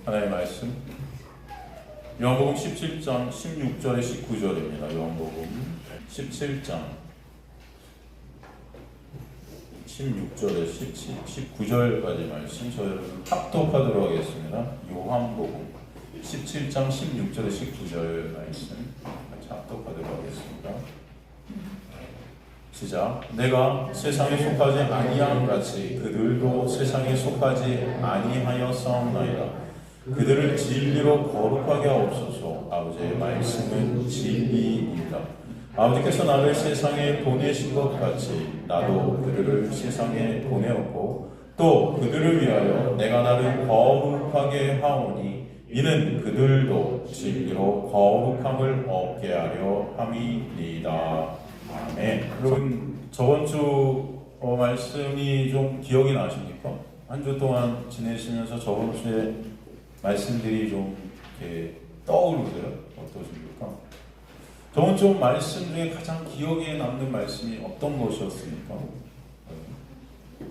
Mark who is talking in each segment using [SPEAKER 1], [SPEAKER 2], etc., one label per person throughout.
[SPEAKER 1] 하나의 말씀 요한복음 17장 16절에 19절입니다. 요한복음 17장 16절에 19절까지 말씀 저희 합독하도록 하겠습니다. 요한복음 17장 16절에 19절 말씀 같이 합독하도록 하겠습니다. 시작. 내가 세상에 속하지 아니함 같이 그들도 세상에 속하지 아니하였사옵나이다. 그들을 진리로 거룩하게 하옵소서. 아버지의 말씀은 진리이다. 아버지께서 나를 세상에 보내신 것 같이 나도 그들을 세상에 보내었고 또 그들을 위하여 내가 나를 거룩하게 하오니 이는 그들도 진리로 거룩함을 얻게 하려 함이니이다. 아멘. 여러분 저번 주 말씀이 좀 기억이 나십니까? 한 주 동안 지내시면서 저번 주에 말씀들이 좀 이렇게 떠오르세요? 어떠십니까? 저번 주 말씀 중에 가장 기억에 남는 말씀이 어떤 것이었습니까?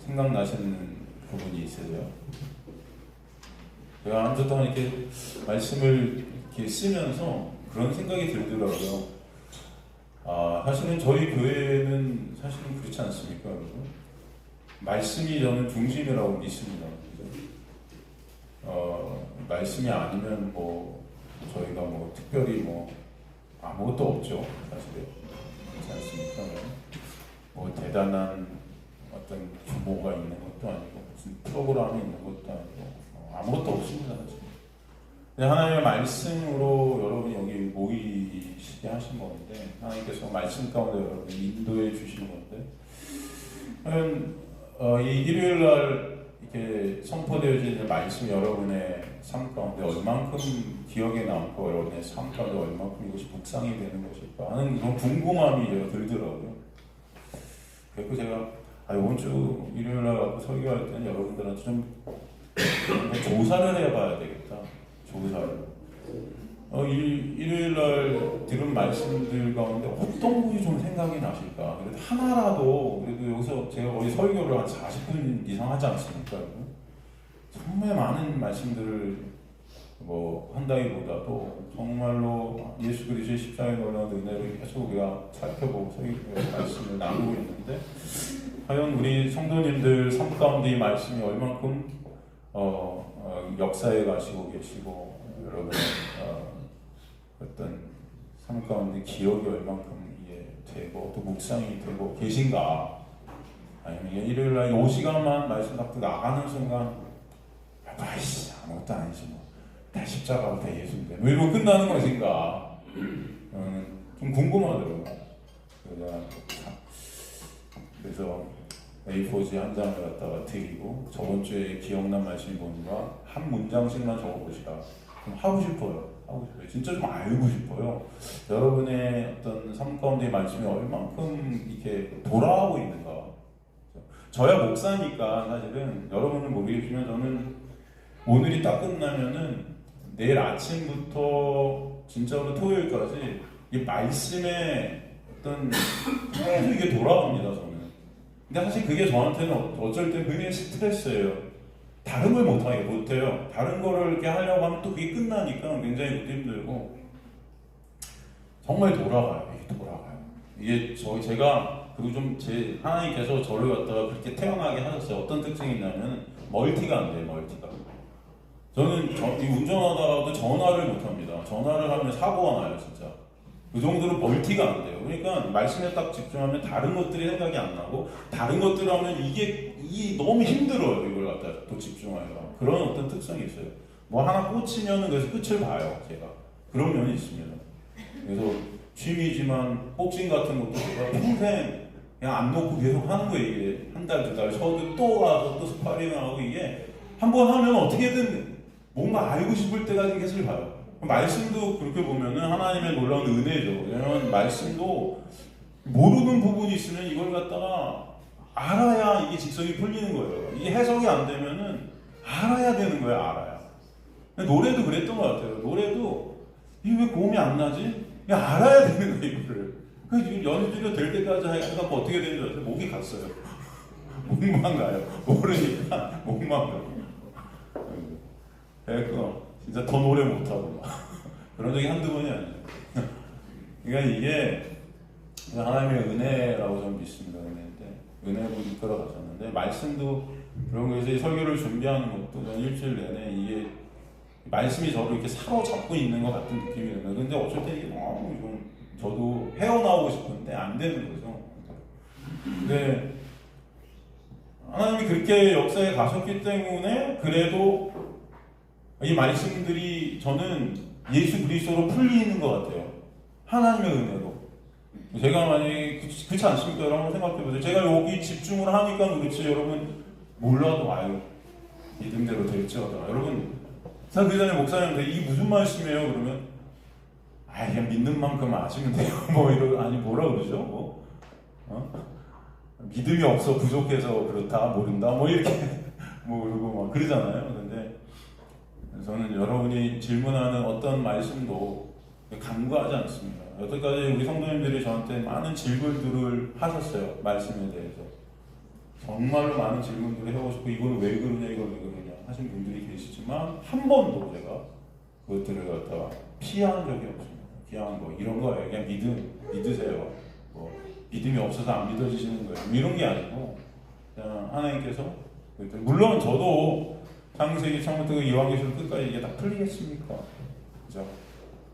[SPEAKER 1] 생각나시는 부분이 있으세요? 제가 한 주 동안 이렇게 말씀을 이렇게 쓰면서 그런 생각이 들더라고요. 사실은 저희 교회는 사실은 그렇지 않습니까, 여러분? 말씀이 저는 중심이라고 믿습니다. 말씀이 아니면 뭐 저희가 뭐 특별히 뭐 아무것도 없죠, 사실은. 그렇지 않습니까? 뭐 대단한 어떤 규모가 있는 것도 아니고 무슨 프로그램이 있는 것도 아니고 아무것도 없습니다, 사실. 하나님의 말씀으로 여러분이 여기 모이시게 하신 건데 하나님께서 말씀 가운데 여러분을 인도해 주시는 건데 이 일요일날 이렇게 선포되어지는 말씀 여러분의 삶 가운데 얼만큼 기억에 남고 여러분의 삶 가운데 얼만큼 이것이 묵상이 되는 것일까 하는 그런 궁금함이 들더라고요. 그래서 제가 이번 주 일요일날 설교할 때는 여러분들한테 좀 조사를 해봐야 되겠다. 조사를. 일요일날 들은 말씀들 가운데 어떤 분이 좀 생각이 나실까? 그래도 하나라도, 그래도 여기서 제가 거의 설교를 한 40분 이상 하지 않습니까? 정말 많은 말씀들을 한다기보다도 정말로 예수 그리스도의 십자가에 놀라운 은혜를 계속 우리가 살펴보고 말씀을 나누고 있는데, 과연 우리 성도님들 삶 가운데 이 말씀이 얼만큼 역사에 가시고 계시고 여러분의 어떤 삶 가운데 기억이 얼만큼 되고 또 묵상이 되고 계신가? 아니면 일요일날 5시간만 말씀 갖고 나가는 순간 아이씨 아무것도 아니지 뭐 다 십자가로 다 예수인데 왜 이러고 끝나는 것인가? 좀 궁금하더라고요. 그래서 A4지 한 장을 갖다가 드리고 저번 주에 기억난 말씀이 뭔가 한 문장씩만 적어보시라. 좀 하고 싶어요. 진짜 좀 알고 싶어요. 여러분의 어떤 삶 가운데 말씀이 얼만큼 이렇게 돌아오고 있는가. 저야 목사니까 사실은 여러분은 모르겠지만 저는 오늘이 딱 끝나면은 내일 아침부터 진짜로 토요일까지 이 말씀에 어떤 계속 이게 돌아옵니다. 저는. 근데 사실 그게 저한테는 어쩔 때 굉장히 스트레스예요. 다른 걸 못해요. 다른 거를 이렇게 하려고 하면 또 그게 끝나니까 굉장히 힘들고 정말 돌아가요. 이게 제가 그리고 좀 하나님께서 저를 갖다가 그렇게 태어나게 하셨어요. 어떤 특징이 있냐면 멀티가 안 돼요. 멀티가. 저는 운전하다가도 전화를 못합니다. 전화를 하면 사고가 나요, 진짜. 그 정도로 멀티가 안 돼요. 그러니까 말씀에 딱 집중하면 다른 것들이 생각이 안 나고 다른 것들 하면 이게 너무 힘들어요. 이걸 갖다 또 집중하기가. 그런 어떤 특성이 있어요. 뭐 하나 꽂히면은 그래서 끝을 봐요. 제가. 그런 면이 있습니다. 그래서 취미지만 복싱 같은 것도 제가 평생 그냥 안 놓고 계속 하는 거예요. 이게 한 달, 두 달 서도 또 와서 또 스파링을 하고 이게 한번 하면 어떻게든 뭔가 알고 싶을 때까지 계속 봐요. 말씀도 그렇게 보면은 하나님의 놀라운 은혜죠. 왜냐면 말씀도 모르는 부분이 있으면 이걸 갖다가 알아야 이게 직성이 풀리는 거예요. 이게 해석이 안 되면은 알아야 되는 거예요. 알아야. 노래도 그랬던 것 같아요. 노래도 이게 왜 고음이 안 나지? 알아야 되는 거예요. 이거를. 그 연주가 될 때까지 해갖고 어떻게 되는 줄 알았어요? 목이 갔어요. 목만 가요. 모르니까 목만 가요. 그래서 진짜 더 노래 못하고 막 그런 적이 한두 번이 아니에요. 그러니까 이게 하나님의 은혜라고 저는 믿습니다. 은혜인데 은혜로 이끌어 가셨는데 말씀도 그런 거에서 설교를 준비하는 것도 전 일주일 내내 이게 말씀이 저를 이렇게 사로잡고 있는 것 같은 느낌이 드는. 근데 어쩔 때 이게 너무 좀 저도 헤어나오고 싶은데 안 되는 거죠. 근데 하나님이 그렇게 역사에 가셨기 때문에 그래도 이 말씀들이 저는 예수 그리스도로 풀리는 것 같아요. 하나님의 은혜로. 제가 만약에 그렇지 않습니까? 여러분 생각해보세요. 제가 여기 집중을 하니까 그렇지 여러분 몰라도 와요. 믿음대로 될지어다. 여러분 그 전에 목사님한테 이게 무슨 말씀이에요? 그러면 그냥 믿는 만큼 아시면 돼요. 뭐 아니 뭐라 그러죠? 뭐 믿음이 없어 부족해서 그렇다 모른다 뭐 이렇게 뭐 그러고 막 그러잖아요. 근데 저는 여러분이 질문하는 어떤 말씀도 간과하지 않습니다. 여태까지 우리 성도님들이 저한테 많은 질문들을 하셨어요. 말씀에 대해서 정말로 많은 질문들을 해오시고 이건 왜 그러냐 이건 왜 그러냐 하신 분들이 계시지만 한 번도 제가 그것들을 갖다가 피한 적이 없습니다. 피한 거 이런 거예요. 그냥 믿으세요. 뭐 믿음이 없어서 안 믿어지시는 거예요. 이런 게 아니고 그냥 하나님께서 물론 저도 창세기 처음부터 이왕계시록 끝까지 이게 다 풀리겠습니까? 그죠?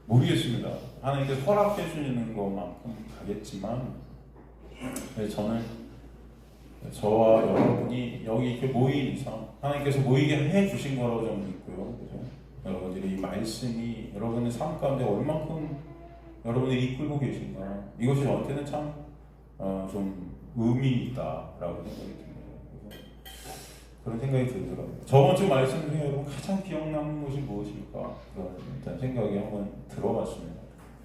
[SPEAKER 1] 모르겠습니다. 하나님께서 허락해 주시는 것만큼 가겠지만 저는 저와 여러분이 여기 이렇게 모인 이상 하나님께서 모이게 해 주신 거라고 저는 믿고요. 그죠? 여러분들이 이 말씀이 여러분의 삶 가운데 얼만큼 여러분이 이끌고 계신가 이것이 저한테는 참 좀 의미 있다라고 생각이 듭니다. 그래서 그런 생각이 들더라고요. 저번 주 말씀 중에 여러분 가장 기억나는 것이 무엇일까? 그런 일단 생각이 한번 들어봤습니다.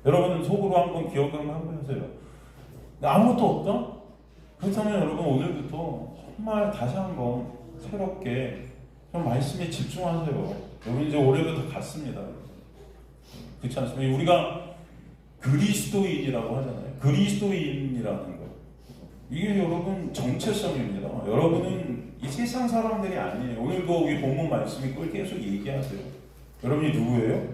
[SPEAKER 1] 여러분은 속으로 한번 기억을 한번 해보세요. 아무것도 없다? 그렇다면 여러분 오늘부터 정말 다시 한번 새롭게 좀 말씀에 집중하세요. 여러분 이제 올해도 다 갔습니다. 그렇지 않습니까? 우리가 그리스도인이라고 하잖아요. 그리스도인이라는 거. 이게 여러분 정체성입니다. 여러분은 이 세상 사람들이 아니에요. 오늘도 우리 본문 말씀이 그걸 계속 얘기하세요. 여러분이 누구예요?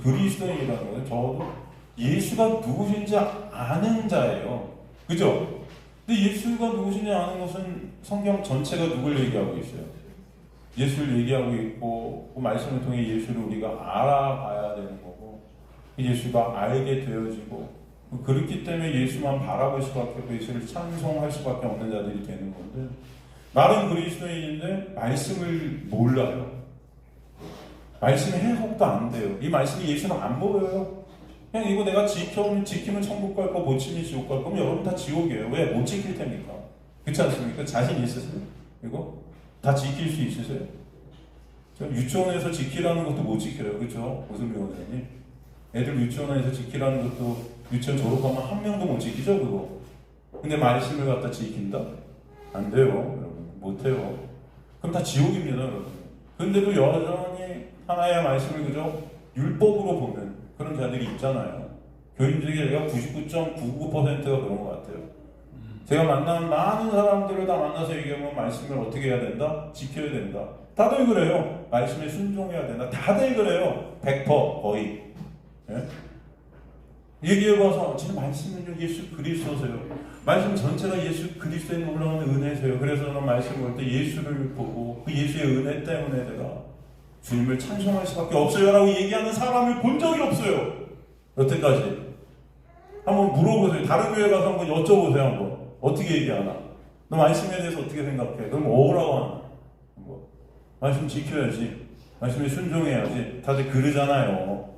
[SPEAKER 1] 그리스도인이라는 거는 저도 예수가 누구신지 아는 자예요. 그죠? 근데 예수가 누구신지 아는 것은 성경 전체가 누굴 얘기하고 있어요? 예수를 얘기하고 있고 그 말씀을 통해 예수를 우리가 알아봐야 되는 거고 예수가 알게 되어지고 그렇기 때문에 예수만 바라볼 수밖에 없고 예수를 찬송할 수밖에 없는 자들이 되는 건데 나는 그리스도인인데 말씀을 몰라요. 말씀의 해석도 안 돼요. 이 말씀이 예수는 안 보여요. 그냥 이거 내가 지키면 천국 갈 거, 못 지키면 지옥 갈 거면 여러분 다 지옥이에요. 왜? 못 지킬 테니까. 그렇지 않습니까? 자신 있으세요? 이거? 다 지킬 수 있으세요? 유치원에서 지키라는 것도 못 지켜요. 그렇죠? 오승미 원장님. 애들 유치원에서 지키라는 것도 유치원 졸업하면 한 명도 못 지키죠, 그거. 근데 말씀을 갖다 지킨다? 안 돼요, 여러분. 못 해요. 그럼 다 지옥입니다, 여러분. 근데도 여전히 하나의 말씀을 그저 율법으로 보는 그런 자들이 있잖아요. 교인 중에 제가 99.99%가 그런 것 같아요. 제가 만난 많은 사람들을 다 만나서 얘기하면 말씀을 어떻게 해야 된다? 지켜야 된다. 다들 그래요. 말씀에 순종해야 된다. 다들 그래요. 100% 거의. 예? 얘기해봐서 지금 말씀은요 예수 그리스도세요. 말씀 전체가 예수 그리스도에 올라오는 은혜세요. 그래서 저는 말씀 볼 때 예수를 보고 그 예수의 은혜 때문에 내가 주님을 찬송할 수밖에 없어요 라고 얘기하는 사람을 본 적이 없어요. 여태까지. 한번 물어보세요. 다른 교회 가서 한번 여쭤보세요. 한번 어떻게 얘기하나? 너 말씀에 대해서 어떻게 생각해? 그럼 뭐라고 하나? 뭐, 말씀 지켜야지. 말씀에 순종해야지. 다들 그러잖아요.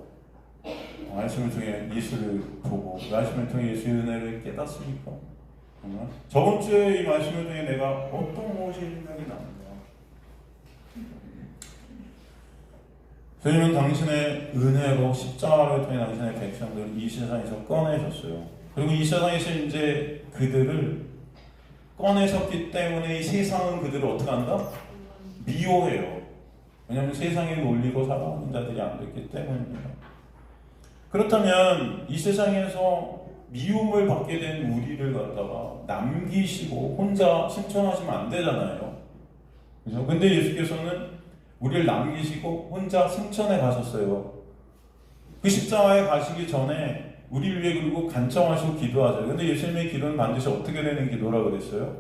[SPEAKER 1] 말씀을 통해 예수를 보고 말씀을 통해 예수의 은혜를 깨닫습니까? 정말? 저번 주에 이 말씀을 통해 내가 어떤 무엇이 생각이 납니다. 주님은 당신의 은혜로 십자가를 통해 당신의 백성들을 이 세상에서 꺼내셨어요. 그리고 이 세상에서 이제 그들을 꺼내셨기 때문에 이 세상은 그들을 어떻게 한다? 미워해요. 왜냐하면 세상에 놀리고 살아가는 자들이 안 됐기 때문입니다. 그렇다면 이 세상에서 미움을 받게 된 우리를 갖다가 남기시고 혼자 승천하시면 안 되잖아요. 그죠? 근데 예수께서는 우리를 남기시고 혼자 승천에 가셨어요. 그 십자가에 가시기 전에 우리를 위해 그리고 간청하시고 기도하세요. 근데 예수님의 기도는 반드시 어떻게 되는 기도라 그랬어요?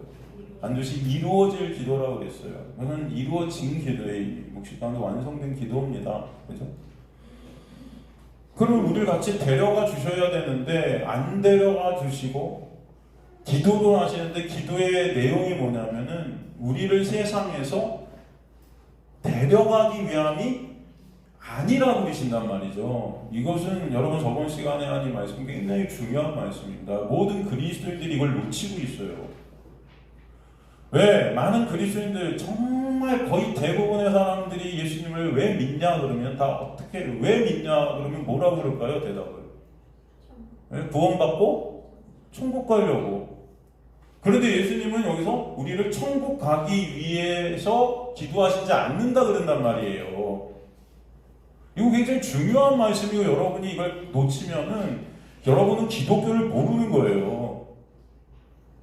[SPEAKER 1] 반드시 이루어질 기도라고 그랬어요. 그는 이루어진 기도의 묵시 가운데 완성된 기도입니다. 그죠? 그럼 우리를 같이 데려가 주셔야 되는데 안 데려가 주시고 기도도 하시는데 기도의 내용이 뭐냐면은 우리를 세상에서 데려가기 위함이 아니라고 계신단 말이죠. 이것은 여러분 저번 시간에 한 이 말씀 굉장히 중요한 말씀입니다. 모든 그리스도인들이 이걸 놓치고 있어요. 왜? 많은 그리스도인들 정말 거의 대부분의 사람들이 예수님을 왜 믿냐 그러면 다 어떻게 왜 믿냐 그러면 뭐라고 그럴까요? 대답을 구원받고 천국 가려고. 그런데 예수님은 여기서 우리를 천국 가기 위해서 기도하시지 않는다 그런단 말이에요. 이거 굉장히 중요한 말씀이고 여러분이 이걸 놓치면은 여러분은 기독교를 모르는 거예요.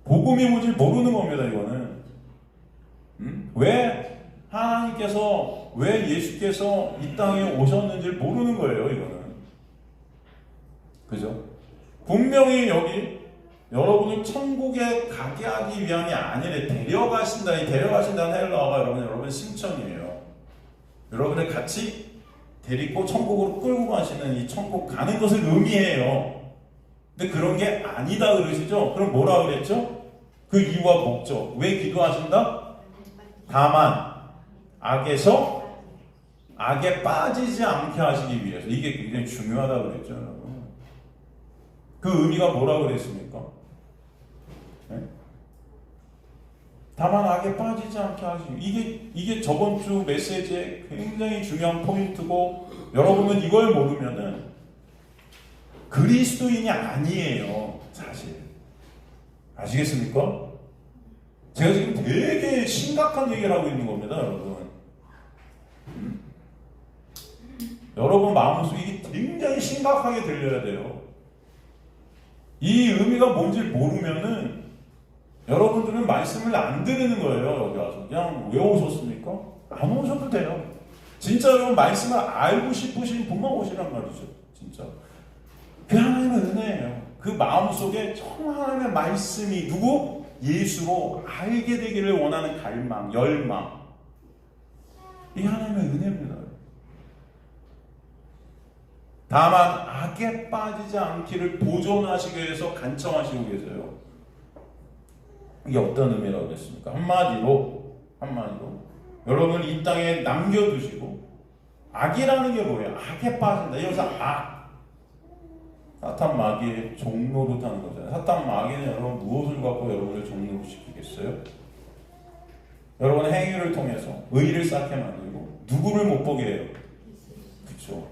[SPEAKER 1] 복음이 뭔지 모르는 겁니다. 이거는 왜 하나님께서 왜 예수께서 이 땅에 오셨는지를 모르는 거예요. 이거는 그죠? 분명히 여기 여러분을 천국에 가게 하기 위함이 아니래. 데려가신다. 이 데려가신다는 헬라어가 여러분 승천이에요. 여러분을 같이 데리고 천국으로 끌고 가시는 이 천국 가는 것을 의미해요. 근데 그런 게 아니다 그러시죠? 그럼 뭐라 그랬죠? 그 이유와 목적. 왜 기도하신다? 다만 악에서 악에 빠지지 않게 하시기 위해서. 이게 굉장히 중요하다고 그랬죠, 여러분. 그 의미가 뭐라고 그랬습니까? 네? 다만 악에 빠지지 않게 하시기. 이게 저번 주 메시지의 굉장히 중요한 포인트고, 여러분은 이걸 모르면은 그리스도인이 아니에요, 사실. 아시겠습니까? 제가 지금 되게 심각한 얘기를 하고 있는 겁니다, 여러분. 여러분 마음속에 이게 굉장히 심각하게 들려야 돼요. 이 의미가 뭔지 모르면은 여러분들은 말씀을 안 들으는 거예요. 여기 와서 그냥 왜 오셨습니까? 안 오셔도 돼요. 진짜 여러분 말씀을 알고 싶으신 분만 오시란 말이죠. 진짜 그 하나님의 은혜예요. 그 마음속에 정말 하나님의 말씀이 누구? 예수로 알게 되기를 원하는 갈망, 열망. 이 하나님의 은혜입니다. 다만 악에 빠지지 않기를 보존하시기 위해서 간청하시고 계세요. 이게 어떤 의미라고 했습니까? 한마디로 여러분을 이 땅에 남겨두시고, 악이라는 게 뭐예요? 악에 빠진다. 여기서 사탄 마귀의 종로로 타는 거잖아요. 사탄 마귀는 여러분 무엇을 갖고 여러분을 종로로 시키겠어요? 여러분의 행위를 통해서 의의를 쌓게 만들고 누구를 못 보게 해요? 그렇죠.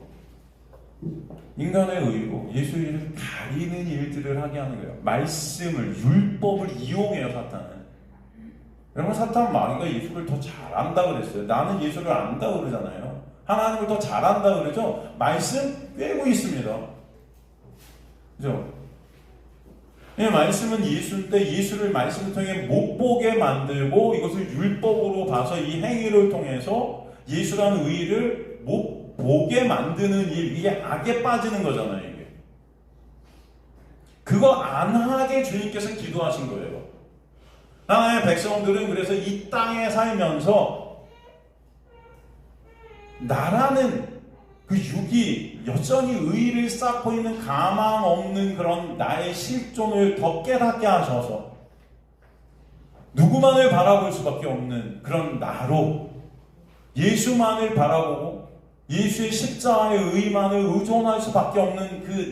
[SPEAKER 1] 인간의 의로 예수의 일을 가리는 일들을 하게 하는 거예요. 말씀을, 율법을 이용해요, 사탄은. 여러분, 사탄 마귀가 예수를 더 잘한다 그랬어요. 나는 예수를 안다 그러잖아요. 하나님을 더 잘한다 그러죠. 말씀 꿰고 있습니다. 그죠? 이 말씀은 예수인데 예수를 말씀을 통해 못 보게 만들고 이것을 율법으로 봐서 이 행위를 통해서 예수라는 의의를 못 보게 만드는 일, 이게 악에 빠지는 거잖아요. 이게 그거 안 하게 주님께서 기도하신 거예요. 하나님의 백성들은 그래서 이 땅에 살면서 나라는 그 육이 여전히 의의를 쌓고 있는 가망 없는 그런 나의 실존을 더 깨닫게 하셔서 누구만을 바라볼 수밖에 없는 그런 나로 예수만을 바라보고 예수의 십자가의 의만을 의존할 수밖에 없는 그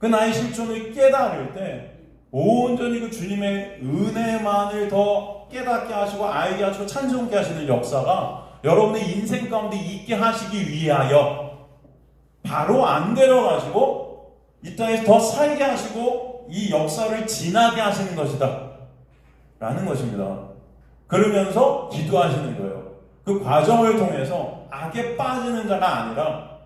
[SPEAKER 1] 나의 실존을 깨달을 때 온전히 그 주님의 은혜만을 더 깨닫게 하시고 알게 하시고 찬송케 하시는 역사가 여러분의 인생 가운데 있게 하시기 위하여 바로 안 데려가시고 이 땅에서 더 살게 하시고 이 역사를 지나게 하시는 것이다 라는 것입니다. 그러면서 기도하시는 거예요. 그 과정을 통해서 악에 빠지는 자가 아니라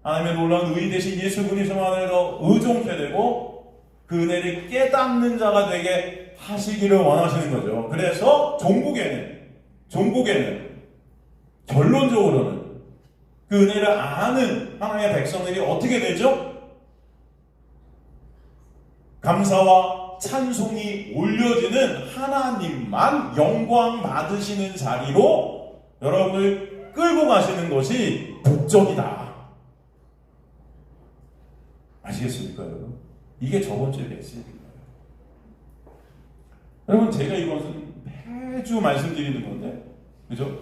[SPEAKER 1] 하나님의 놀라운 의 대신 예수 그리스도만을 더 의존케 되고 그 은혜를 깨닫는 자가 되게 하시기를 원하시는 거죠. 그래서 종국에는 결론적으로는 그 은혜를 아는 하나님의 백성들이 어떻게 되죠? 감사와 찬송이 올려지는 하나님만 영광 받으시는 자리로 여러분을 끌고 가시는 것이 목적이다. 아시겠습니까, 여러분? 이게 저번 주의 메시지입니다. 여러분, 제가 이것은 매주 말씀드리는 건데, 그죠?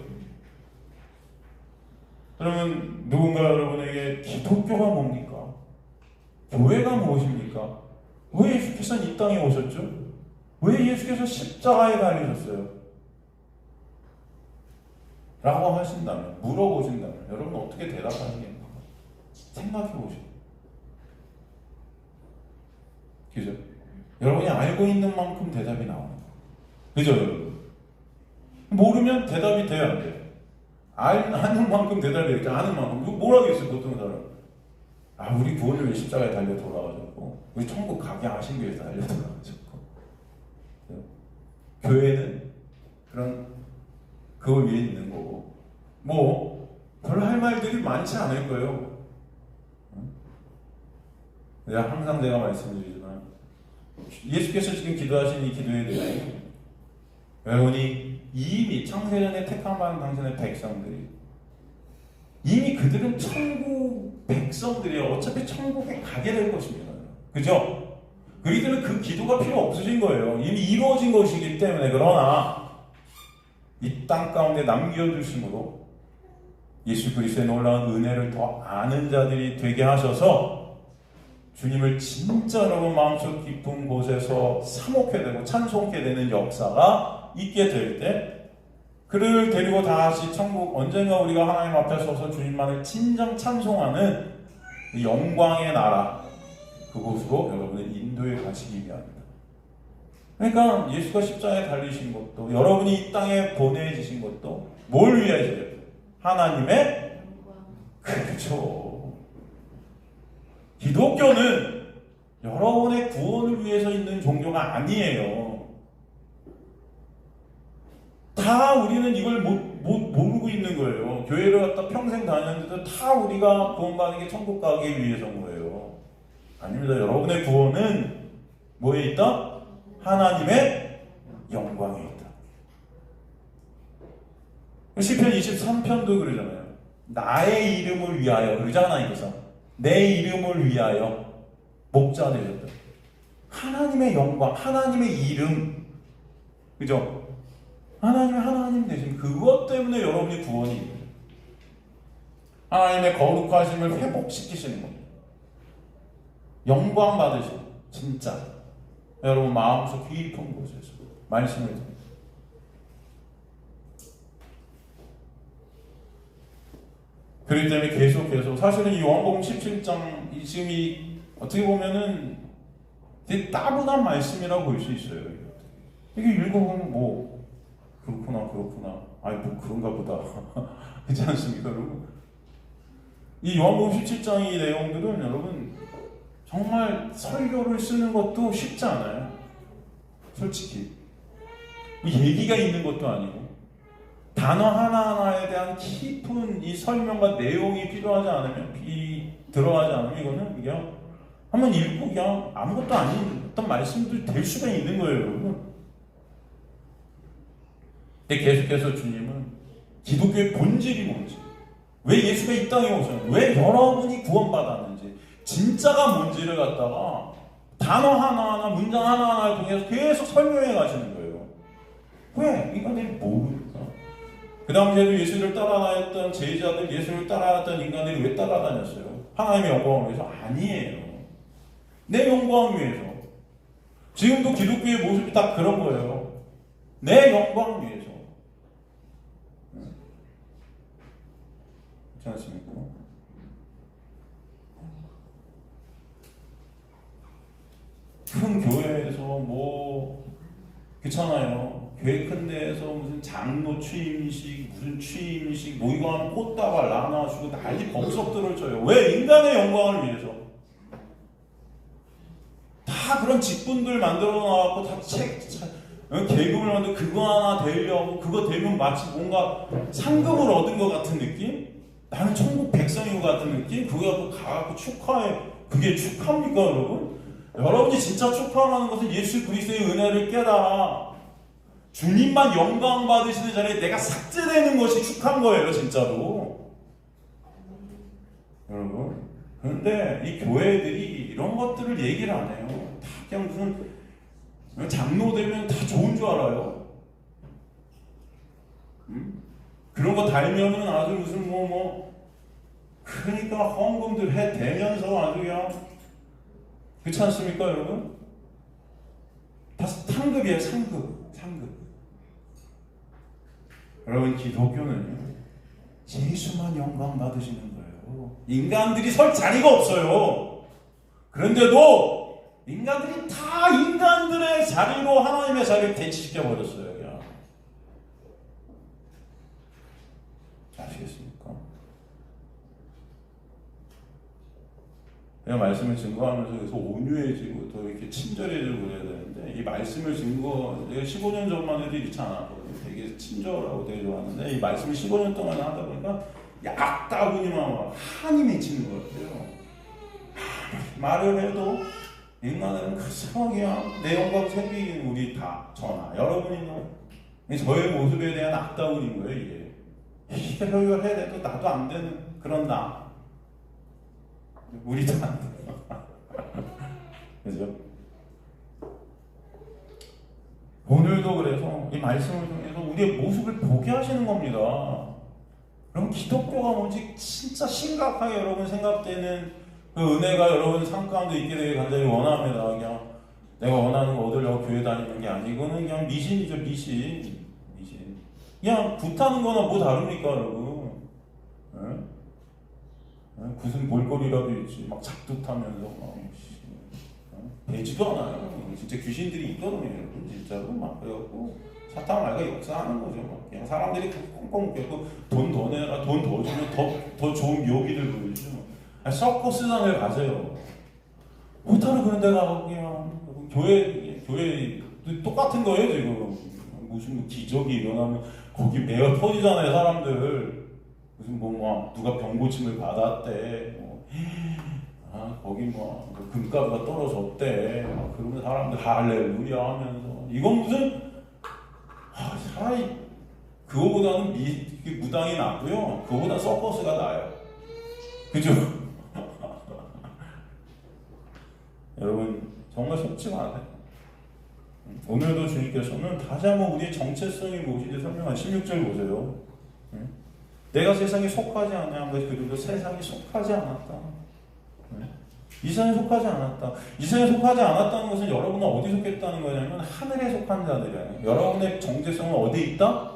[SPEAKER 1] 여러분, 누군가 여러분에게 기독교가 뭡니까? 교회가 무엇입니까? 왜 예수께서는 이 땅에 오셨죠? 왜 예수께서 십자가에 달리셨어요? 라고 하신다면, 물어보신다면 여러분 어떻게 대답하시겠습니까? 생각해 보시죠. 그죠? 여러분이 알고 있는 만큼 대답이 나옵니다. 그죠, 여러분? 모르면 대답이 돼야 안 돼요. 아는 만큼 대답이 되겠죠. 아는 만큼. 뭘 하겠어요, 보통 사람. 우리 구원을 왜 십자가에 달려 돌아가셨고, 우리 천국 가게 하신 위해서 달려 돌아가셨고. 교회는 그걸 위해 있는 거고. 별로 할 말들이 많지 않을 거예요. 항상 제가 말씀드리지만, 예수께서 지금 기도하신 이 기도에 대해 여러분이 이미 창세전에 택함받은 당신의 백성들이 이미 그들은 천국 백성들이에요. 어차피 천국에 가게 될 것입니다. 그죠? 그들은 그 기도가 필요 없으신 거예요. 이미 이루어진 것이기 때문에. 그러나 이 땅 가운데 남겨주심으로 예수 그리스도의 놀라운 은혜를 더 아는 자들이 되게 하셔서 주님을 진짜 여러분 마음속 깊은 곳에서 사모하게 되고 찬송하게 되는 역사가 있게 될 때, 그를 데리고 다시 천국, 언젠가 우리가 하나님 앞에 서서 주님만을 진정 찬송하는 영광의 나라, 그곳으로 여러분을 인도해 가시기 위함입니다. 그러니까 예수가 십자가에 달리신 것도, 여러분이 이 땅에 보내지신 것도 뭘 위하시죠? 하나님의 그렇죠. 기독교는 여러분의 구원을 위해서 있는 종교가 아니에요. 다 우리는 이걸 모르고 있는 거예요. 교회를 갖다 평생 다녔는데도 다 우리가 구원받는 게 천국 가기 위해서인 거예요. 아닙니다. 여러분의 구원은 뭐에 있다? 하나님의 영광에 있다. 시편 23편도 그러잖아요. 나의 이름을 위하여, 그러잖아요. 그래서 내 이름을 위하여 목자 되셨다. 하나님의 영광, 하나님의 이름, 그죠? 하나님 되신 그것 때문에 여러분이 구원이 있는, 하나님의 거룩하심을 회복시키시는 겁니다. 영광 받으시고 진짜 여러분 마음속 깊은 곳에서 말씀을 듣습니다. 그렇기 때문에 계속 사실은 이 요한복음 17장 지금 어떻게 보면은 되게 따분한 말씀이라고 볼 수 있어요. 이게 읽어보면 그렇구나 그런가 보다 그렇지 않습니까, 여러분? 이 요한복음 17장의 내용들은 여러분 정말 설교를 쓰는 것도 쉽지 않아요. 솔직히 이 얘기가 있는 것도 아니고 단어 하나하나에 대한 깊은 이 설명과 내용이 필요하지 않으면, 들어가지 않으면 이거는 그냥 한번 읽고 그냥 아무것도 아닌 어떤 말씀들이 될 수가 있는 거예요, 여러분. 근데 계속해서 주님은 기독교의 본질이 뭔지, 왜 예수가 이 땅에 오셨는지, 왜 여러분이 구원받았는지, 진짜가 뭔지를 갖다가 단어 하나하나, 문장 하나하나를 통해서 계속 설명해 가시는 거예요. 왜? 인간들이 모르니까. 그 당시에도 예수를 따라다녔던 제자들, 예수를 따라다녔던 인간들이 왜 따라다녔어요? 하나님의 영광을 위해서? 아니에요. 내 영광을 위해서. 지금도 기독교의 모습이 다 그런 거예요. 내 영광을 위해서. 그렇지 않습니까? 큰 교회에서 그렇잖아요. 교회 큰 데에서 무슨 장로 취임식, 무슨 취임식, 이거 하면 꽃다발 나눠주고 난리 범석들을 쳐요. 왜? 인간의 영광을 위해서. 다 그런 직분들 만들어 놔갖고 다 계급을 만들고 그거 하나 되려고 그거 되면 마치 뭔가 상급을 얻은 것 같은 느낌? 나는 천국 백성인 것 같은 느낌? 그거 갖고 가갖고 축하해. 그게 축하입니까 여러분? 여러분이 진짜 축하하는 것은 예수 그리스도의 은혜를 깨달아 주님만 영광 받으시는 자리에 내가 삭제되는 것이 축하인 거예요 진짜로. 여러분, 그런데 이 교회들이 이런 것들을 얘기를 안 해요. 다 그냥 무슨 장로 되면 다 좋은 줄 알아요. 그런 거 달면은 아주 무슨 그러니까 헌금들 해 대면서 아주 그냥 그렇지 않습니까 여러분? 다 상급이에요. 상급. 여러분, 기독교는요 예수만 영광 받으시는 거예요. 인간들이 설 자리가 없어요. 그런데도 인간들이 다 인간들의 자리로 하나님의 자리를 대치시켜 버렸어요. 그냥. 아시겠습니까? 내가 말씀을 증거하면서 그래서 온유해지고 또 이렇게 친절해지고 그래야 되는데 이 말씀을 내가 15년 전만 해도 이렇지 않았거든요. 되게 친절하고 되게 좋았는데 이 말씀을 15년 동안 하다 보니까 약다구니만 한이 맺히는 것 같아요. 말을 해도 인간은 그냥 내 영광 세비인 우리 다 저나 여러분이나 저의 모습에 대한 악다구니인 거예요. 이게 해야 돼도 나도 안 되는 그런 나. 우리도 안 돼. 그죠? 오늘도 그래서 이 말씀을 통해서 우리의 모습을 보게 하시는 겁니다. 그럼 기독교가 뭔지 진짜 심각하게 여러분 생각되는 그 은혜가 여러분 삶 가운데 있게 되길 간절히 원합니다. 그냥 내가 원하는 거 얻으려고 교회 다니는 게 아니고는 그냥 미신이죠. 미신. 그냥 굿하는 거나 뭐 다릅니까 여러분? 네? 무슨 볼거리라도 있지. 막 작두타면서 막 되지도 않아요. 진짜 귀신들이 있거든요. 진짜로 막 그래갖고 사탄 말과 역사하는 거죠. 막 그냥 사람들이 꽁꽁 묶여고 돈 더 내라, 돈 더 주면 더 좋은 묘기들 보여주죠. 서커스장을 가세요. 호타를 그런 데 가고 그냥 교회 똑같은 거예요 지금. 무슨 기적이 일어나면 거기 매어 터지잖아요 사람들. 무슨 누가 병 고침을 받았대. 거기 금가루가 떨어졌대. 그러면 사람들 할렐루야 하면서 이건 무슨 차라리 그거보다는 무당이 낫고요. 그거보다 서커스가 나아요. 그죠? 여러분 정말 속지 마세요. 오늘도 주님께서는 다시 한번 우리의 정체성이 무엇인지 설명한 16절 보세요. 내가 세상에 속하지 않냐 그리고 세상에 속하지 않았다. 이 세상에 속하지 않았다. 이 세상에 속하지 않았다는 것은 여러분은 어디 속했다는 거냐면 하늘에 속한 자들이에요. 여러분의 정체성은 어디에 있다?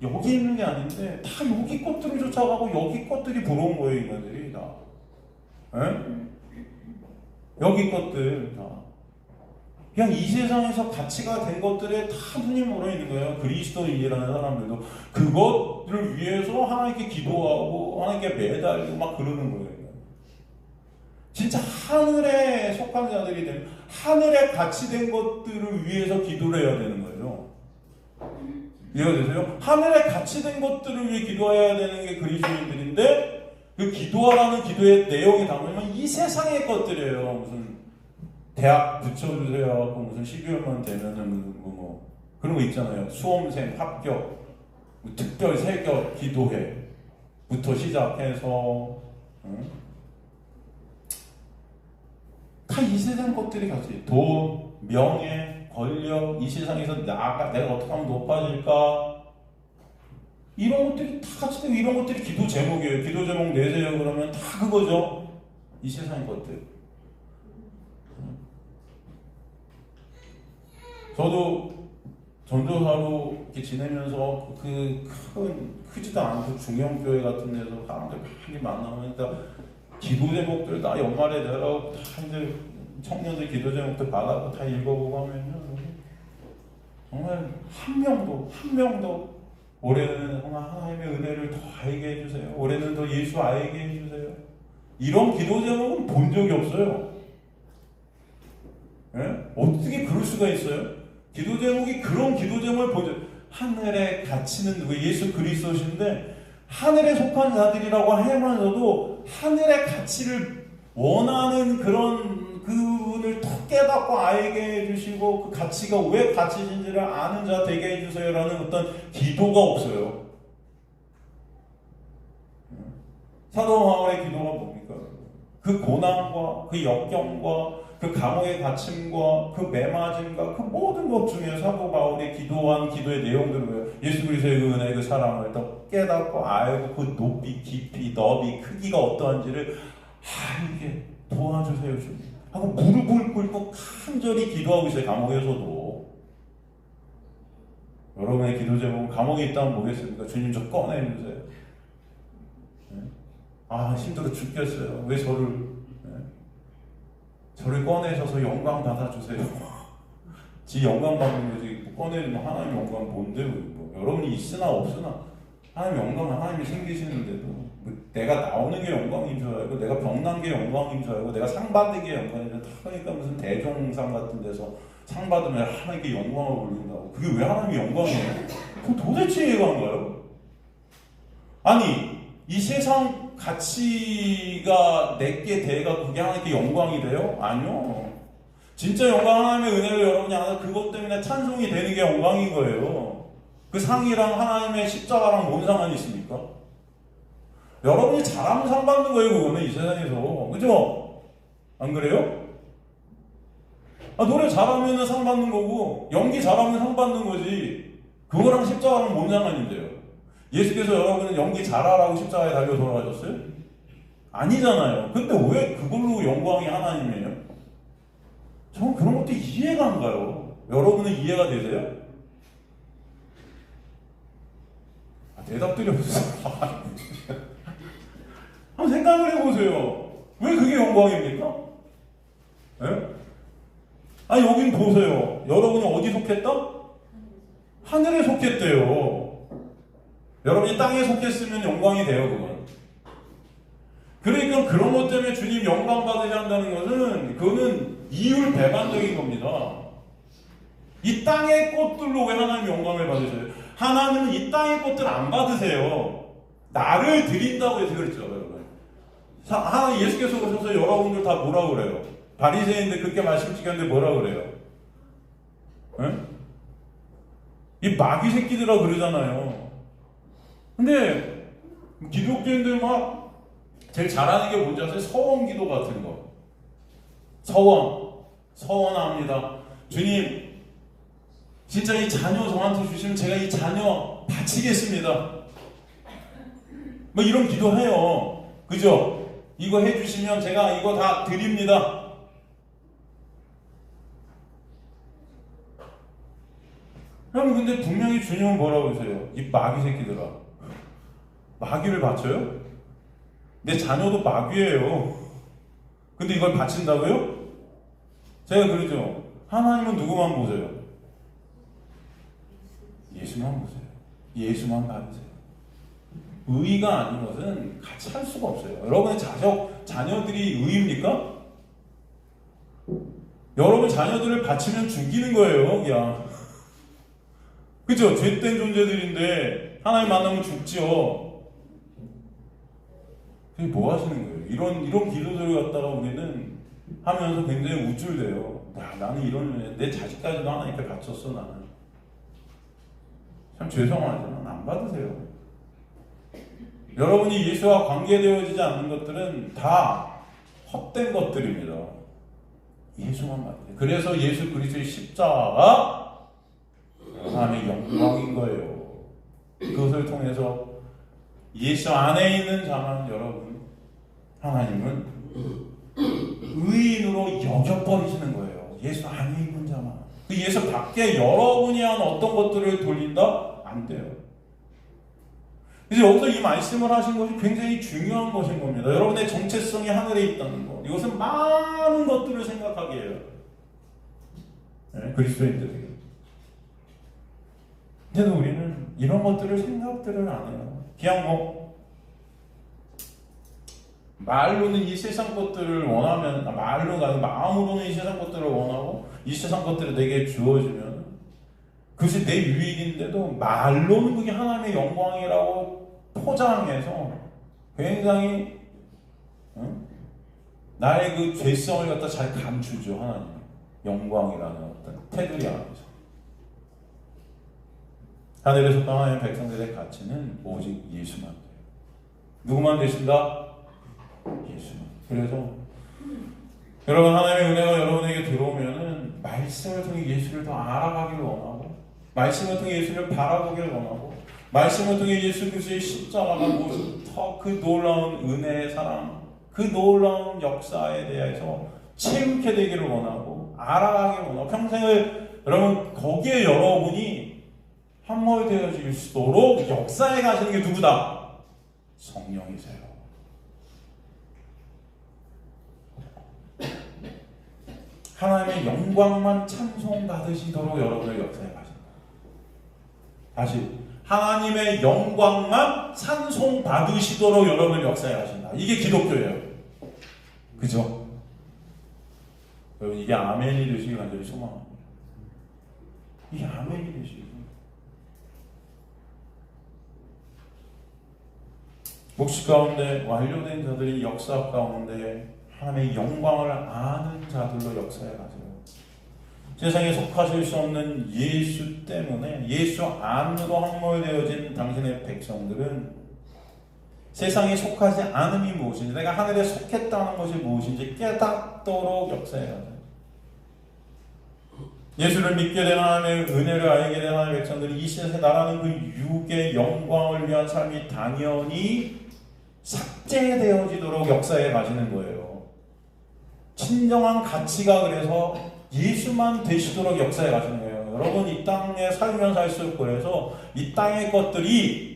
[SPEAKER 1] 여기 있는 게 아닌데 다 여기 것들을 쫓아가고 여기 것들이 부러운 거예요. 인간들이 다. 여기 것들 다. 그냥 이 세상에서 가치가 된 것들에 다 눈이 멀어 있는 거예요. 그리스도인이라는 사람들도 그것들을 위해서 하나님께 기도하고 하나님께 매달리고 막 그러는 거예요. 진짜 하늘에 속한 자들이 되면 하늘에 가치된 것들을 위해서 기도를 해야 되는 거예요. 이해가 되세요? 하늘에 가치된 것들을 위해 기도해야 되는 게 그리스도인들인데 그 기도하라는 기도의 내용이 담으면 이 세상의 것들이에요. 무슨 대학 붙여주세요. 무슨 12월만 되면은 그런 거 있잖아요. 수험생 합격, 특별 세격 기도회부터 시작해서 다 이 세상 것들이 같이 돈, 명예, 권력, 이 세상에서 내가 어떻게 하면 높아질까 이런 것들이 다 같이 되고 이런 것들이 기도 제목이에요. 기도 제목 내세요 그러면 다 그거죠. 이 세상의 것들. 저도 전도사로 이렇게 지내면서 크지도 않은 중형교회 같은 데서 사람들 많이 만나면 기도 제목들 다 연말에 내라고 다 이제 청년들 기도 제목들 받아서 다 읽어보고 하면요. 정말 한 명도 올해는 하나님의 은혜를 더 알게 해주세요. 올해는 더 예수 알게 해주세요. 이런 기도 제목은 본 적이 없어요. 네? 어떻게 그럴 수가 있어요? 기도 제목이 그런 기도 제목을 보죠. 하늘에 갇히는 누구? 예수 그리스도신데 하늘에 속한 자들이라고 하면서도 하늘의 가치를 원하는 그런 그분을 더 깨닫고 알게 해주시고 그 가치가 왜 가치신지를 아는 자 되게 해주세요라는 어떤 기도가 없어요. 사도 바울의 기도가 뭡니까? 그 고난과 그 역경과 그 감옥에 갇힘과 그 매맞음과 그 모든 것 중에 사도 바울이 기도한 기도의 내용들을 왜요? 예수 그리스도의 그 은혜, 그 사랑을 더 깨닫고 알고 그 높이, 깊이, 너비, 크기가 어떠한지를 이게 도와주세요 주님 하고 무릎을 꿇고 간절히 기도하고 있어요. 감옥에서도. 여러분의 기도 제목은 감옥에 있다면 뭐겠습니까? 주님 저 꺼내주세요. 힘들어 죽겠어요. 왜 저를 꺼내셔서 영광 받아주세요. 지 영광 받는 거지. 꺼내주면 하나님 영광 뭔데? 여러분이 있으나 없으나 하나님 영광은 하나님이 생기시는데도 내가 나오는 게 영광인 줄 알고 내가 병난 게 영광인 줄 알고 내가 상 받는 게 영광인 줄 알고 그러니까 무슨 대종상 같은 데서 상 받으면 하나님께 영광을 올린다고. 그게 왜 하나님이 영광이에요? 그거 도대체 이해가 안 가요? 아니 이 세상 가치가 내게 대가 그게 하나님께 영광이 돼요? 아니요. 진짜 영광 하나님의 은혜를 여러분이 알아서 그것 때문에 찬송이 되는 게 영광인 거예요. 그 상이랑 하나님의 십자가랑 뭔 상관이 있습니까? 여러분이 잘하면 상 받는 거예요. 그거는 이 세상에서. 그죠? 안 그래요? 노래 잘하면 상 받는 거고 연기 잘하면 상 받는 거지. 그거랑 십자가랑 뭔 상관인데요? 예수께서 여러분은 연기 잘하라고 십자가에 달려 돌아가셨어요? 아니잖아요. 근데 왜 그걸로 영광이 하나님이에요? 저는 그런 것도 이해가 안 가요. 여러분은 이해가 되세요? 대답들이 없어요. 한번 생각을 해보세요. 왜 그게 영광입니까? 네? 여긴 보세요. 여러분이 어디 속했다? 하늘에 속했대요. 여러분이 땅에 속했으면 영광이 돼요, 그건. 그러니까 그런 것 때문에 주님 영광 받으셔야 한다는 것은 그거는 이율배반적인 겁니다. 이 땅의 꽃들로 왜 하나님 영광을 받으셔요? 하나님은 이 땅의 꽃들 안 받으세요. 나를 드린다고 해서 그랬죠, 여러분. 하나님 예수께서 오셔서 여러분들 다 뭐라 그래요? 바리새인들 그렇게 말씀 지켰는데 뭐라 그래요? 네? 이 마귀 새끼들아 그러잖아요. 근데 기독교인들 막 제일 잘하는 게 뭔지 아세요? 서원 기도 같은 거. 서원합니다. 주님, 진짜 이 자녀 저한테 주시면 제가 이 자녀 바치겠습니다. 뭐 이런 기도해요. 그죠? 이거 해주시면 제가 이거 다 드립니다. 그럼 근데 분명히 주님은 뭐라고 하세요? 이 마귀 새끼들아. 마귀를 바쳐요? 내 자녀도 마귀예요. 근데 이걸 바친다고요? 제가 그러죠. 하나님은 누구만 보세요? 예수만 보세요. 예수만 받으세요. 의가 아닌 것은 같이 할 수가 없어요. 여러분의 자녀들이 의입니까? 여러분 자녀들을 바치면 죽이는 거예요, 그냥. 그죠? 죄된 존재들인데 하나님 만나면 죽죠. 그게 뭐 하시는 거예요? 이런 기도들을 갖다가 우리는 하면서 굉장히 우쭐대요. 나는 이런 내 자식까지도 하나님께 바쳤어 나는. 참 죄송하지만 안 받으세요. 여러분이 예수와 관계되어지지 않는 것들은 다 헛된 것들입니다. 예수만 받으세요. 그래서 예수 그리스도의 십자가가 하나님의 영광인 거예요. 그것을 통해서 예수 안에 있는 자만 여러분 하나님은 의인으로 여겨버리시는 거예요. 예수 안에 있는 자만. 그 예수 밖에 여러분이 한 어떤 것들을 돌린다? 안 돼요. 그래서 여기서 이 말씀을 하신 것이 굉장히 중요한 것인 겁니다. 여러분의 정체성이 하늘에 있다는 것. 이것은 많은 것들을 생각하게 해요. 네, 그리스도인들에게. 근데 우리는 이런 것들을 생각들을 안 해요. 그냥 말로는 이 세상 것들을 원하면, 말로가 아니라 마음으로는 이 세상 것들을 원하고 이 세상 것들을 내게 주어지면 그것이 내 유익인데도 말로는 그게 하나님의 영광이라고 포장해서 굉장히 나의 그 죄성을 갖다 잘 감추죠. 하나님 영광이라는 어떤 테두리 안에서. 하늘에 속한 하나님의 백성들의 가치는 오직 예수만 돼요. 누구만 되신다? 예수만. 그래서 여러분, 하나님의 은혜가 여러분에게 들어오면은 말씀을 통해 예수를 더 알아가기를 원하고, 말씀을 통해 예수를 바라보기를 원하고, 말씀을 통해 예수 그리스도의 십자가가 무엇이 더 그 놀라운 은혜의 사랑, 그 놀라운 역사에 대해서 체육해 되기를 원하고, 알아가기를 원하고, 평생을 여러분 거기에 여러분이 함몰되어질 수 있도록 역사에 가시는 게 누구다? 성령이세요. 하나님의 영광만 찬송받으시도록 여러분을 역사에 가신다. 다시, 하나님의 영광만 찬송받으시도록 여러분을 역사에 가신다. 이게 기독교예요. 그죠? 여러분, 이게 아멘이 되시길 간절히 소망합니다. 이게 아멘이 되시길. 목식 가운데 완료된 자들이 역사 가운데 하나님의 영광을 아는 자들로 역사에 가세요. 세상에 속하실 수 없는 예수 때문에 예수 안으로 함몰되어진 당신의 백성들은 세상에 속하지 않음이 무엇인지, 내가 하늘에 속했다는 것이 무엇인지 깨닫도록 역사에 가세요. 예수를 믿게 된 하나님의 은혜를 알게 된 하나님의 백성들이 이 세상에 나라는 그 육의 영광을 위한 삶이 당연히 삭제되어지도록 역사에 가시는 거예요. 진정한 가치가 그래서 예수만 되시도록 역사에 가시는 거예요. 여러분, 이 땅에 살면서 할수록 그래서 이 땅의 것들이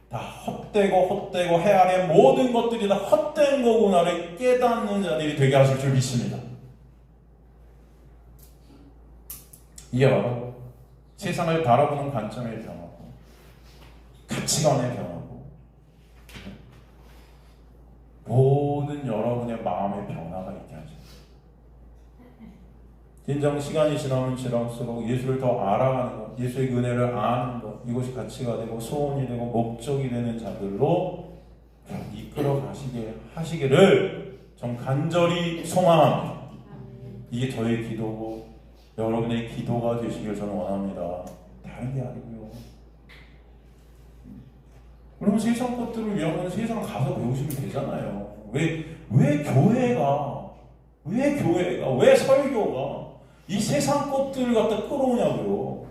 [SPEAKER 1] 다 헛되고 해 아래 모든 것들이 다 헛된 거구나를 깨닫는 자들이 되게 하실 줄 믿습니다. 이게 바로 세상을 바라보는 관점의 변화고, 가치관의 변화고, 모든 여러분의 마음의 변화가 있게 하죠. 진정 시간이 지나면 지날수록 예수를 더 알아가는 것, 예수의 은혜를 아는 것, 이것이 가치가 되고 소원이 되고 목적이 되는 자들로 이끌어 가시게 하시기를 좀 간절히 소망합니다. 이게 저의 기도고 여러분의 기도가 되시길 저는 원합니다. 다른 게 아니고요. 그러면 세상 것들을 위하면 세상 가서 배우시면 되잖아요. 왜 교회가, 왜 설교가 이 세상 것들을 갖다 끌어오냐고요.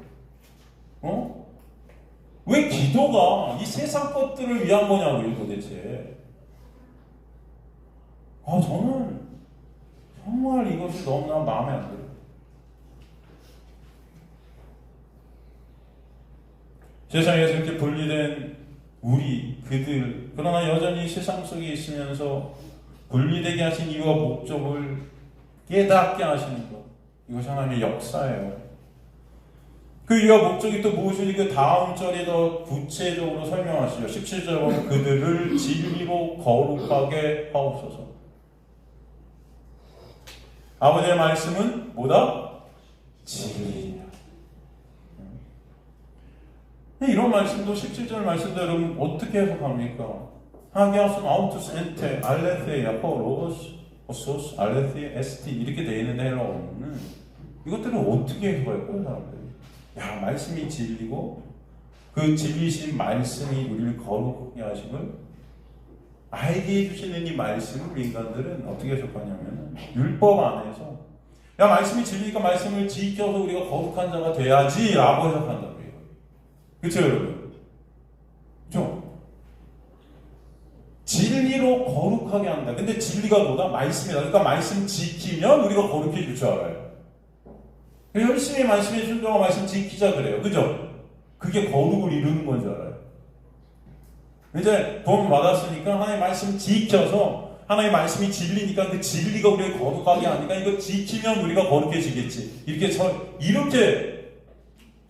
[SPEAKER 1] 왜 기도가 이 세상 것들을 위한 거냐고요, 도대체. 저는 정말 이것이 너무나 마음에 안 들어요. 세상에서 이렇게 분리된 그들, 그러나 여전히 세상 속에 있으면서 분리되게 하신 이유와 목적을 깨닫게 하시는 것, 이것이 하나님의 역사예요. 그 이유와 목적이 또 무엇인지 그 다음 절에 더 구체적으로 설명하시죠. 17절 보면 그들을 진리로 거룩하게 하옵소서. 아버지의 말씀은 뭐다? 진리다. 이런 말씀도 17절 말씀도 여러분 어떻게 해석합니까? 하기야손 아우투스 엔테 알레테 야포로스 오소스 알레테 에스티 이렇게 되어 있는 헬라어는 이것들을 어떻게 해석할까요, 사람들이? 말씀이 진리고 그 진리신 말씀이 우리를 거룩하게 하심을 알게 해주시는 이 말씀을 인간들은 어떻게 해석하냐면 율법 안에서 말씀이 진리니까 말씀을 지켜서 우리가 거룩한 자가 돼야지 라고 해석한다고요. 그렇죠, 여러분? 그렇죠? 진리로 거룩하게 한다. 근데 진리가 뭐다? 말씀이다. 그러니까 말씀 지키면 우리가 거룩해질 줄 알아요. 열심히 말씀에 순종하고 말씀 지키자 그래요. 그죠? 그게 거룩을 이루는 건 줄 알아요. 이제 돈 받았으니까 하나님의 말씀 지켜서 하나님의 말씀이 진리니까 그 진리가 우리를 거룩하게 하니까 이거 지키면 우리가 거룩해지겠지. 이렇게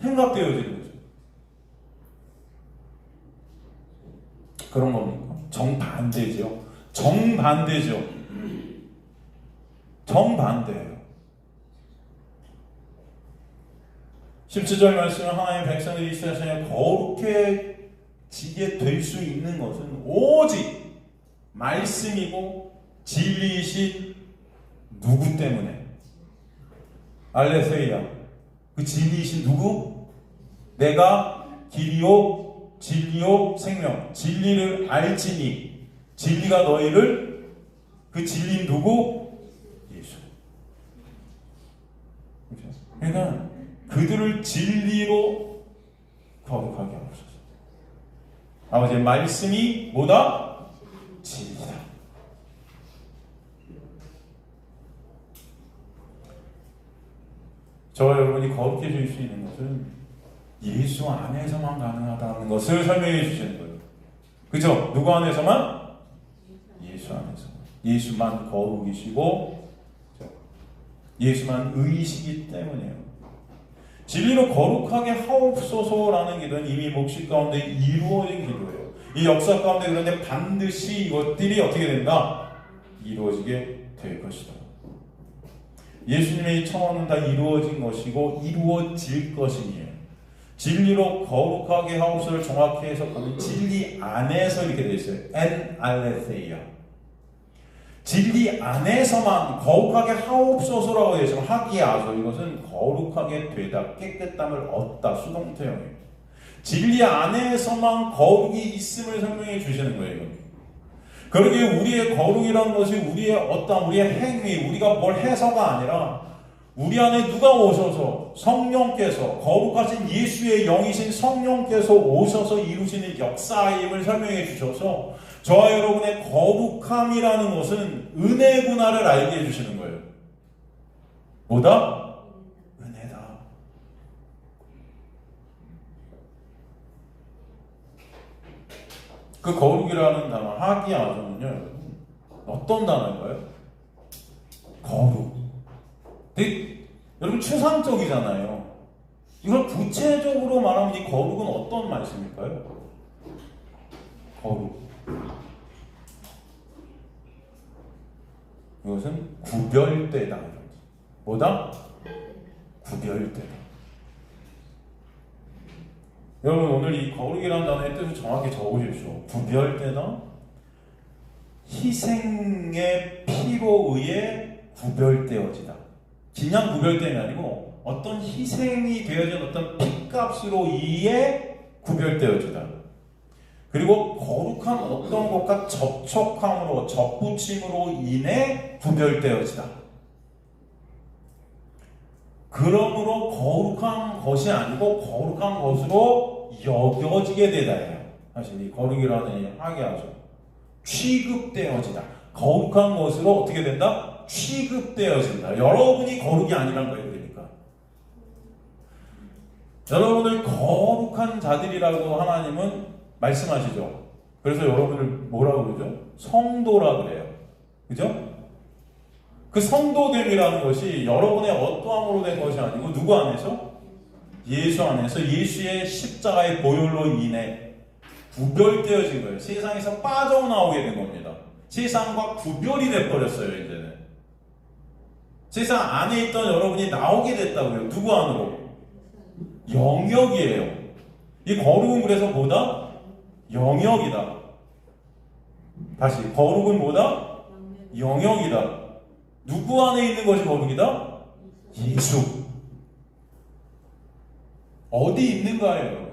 [SPEAKER 1] 생각되어지는 거죠. 그런 겁니까? 정반대죠. 정반대예요. 17절 말씀은 하나님의 백성들이 이스라엘 성에 거룩해지게 될 수 있는 것은 오직 말씀이고 진리이신 누구 때문에? 알레세이야. 그 진리이신 누구? 내가 길이요 진리요 생명. 진리를 알지니 진리가 너희를, 그 진리인 누구? 예수. 그러니까 그들을 진리로 거룩하게 하옵소서. 아버지의 말씀이 뭐다? 진리다. 저와 여러분이 거룩해질 수 있는 것은 예수 안에서만 가능하다는 것을 설명해 주시는 거예요. 그죠? 누구 안에서만? 예수 안에서. 예수만 거룩이시고 예수만 의이시기 때문이에요. 진리로 거룩하게 하옵소서라는 기도는 이미 목식 가운데 이루어진 기도예요. 이 역사 가운데 그런데 반드시 이것들이 어떻게 된다? 이루어지게 될 것이다. 예수님의 청원은 다 이루어진 것이고 이루어질 것이에요. 진리로 거룩하게 하옵소서를 정확히 해석하면 진리 안에서 이렇게 되어 있어요. 엔 알레세이아. 진리 안에서만 거룩하게 하옵소서라고 되어 있어요. 하기야소. 이것은 거룩하게 되다, 깨끗함을 얻다, 수동태형이에요. 진리 안에서만 거룩이 있음을 설명해 주시는 거예요. 그러기에 우리의 거룩이라는 것이 우리의 어떤 우리의 행위, 우리가 뭘 해서가 아니라 우리 안에 누가 오셔서 성령께서, 거룩하신 예수의 영이신 성령께서 오셔서 이루시는 역사임을 설명해 주셔서 저와 여러분의 거룩함이라는 것은 은혜구나를 알게 해주시는 거예요. 뭐다? 은혜다. 그 거룩이라는 단어, 하기야소는요, 어떤 단어인가요? 거룩. 근데 여러분 추상적이잖아요. 이걸 구체적으로 말하면 이 거룩은 어떤 말씀일까요? 거룩. 이것은 구별되다. 뭐다? 구별되다. 여러분 오늘 이 거룩이라는 단어의 뜻을 정확히 적으십시오. 구별되다. 희생의 피로 의해 구별되어지다. 그냥 구별됨이 아니고 어떤 희생이 되어진 어떤 피값으로 의해 구별되어지다. 그리고 거룩한 어떤 것과 접촉함으로, 접붙임으로 인해 구별되어지다. 그러므로 거룩한 것이 아니고 거룩한 것으로 여겨지게 되다예요. 사실 이 거룩이라는 이 하기야소. 취급되어지다. 거룩한 것으로 어떻게 된다? 취급되어진다. 여러분이 거룩이 아니란 거예요. 그러니까 여러분을 거룩한 자들이라고 하나님은 말씀하시죠. 그래서 여러분을 뭐라고 그러죠? 성도라 그래요. 그죠? 그 성도됨이라는 것이 여러분의 어떠함으로 된 것이 아니고 누구 안에서? 예수 안에서 예수의 십자가의 보혈로 인해 구별되어진 거예요. 세상에서 빠져나오게 된 겁니다. 세상과 구별이 돼버렸어요. 이제는 세상 안에 있던 여러분이 나오게 됐다고요. 누구 안으로? 영역이에요. 이 거룩은 그래서 뭐다? 영역이다. 다시 거룩은 뭐다? 영역이다. 누구 안에 있는 것이 거룩이다? 예수. 어디 있는가예요?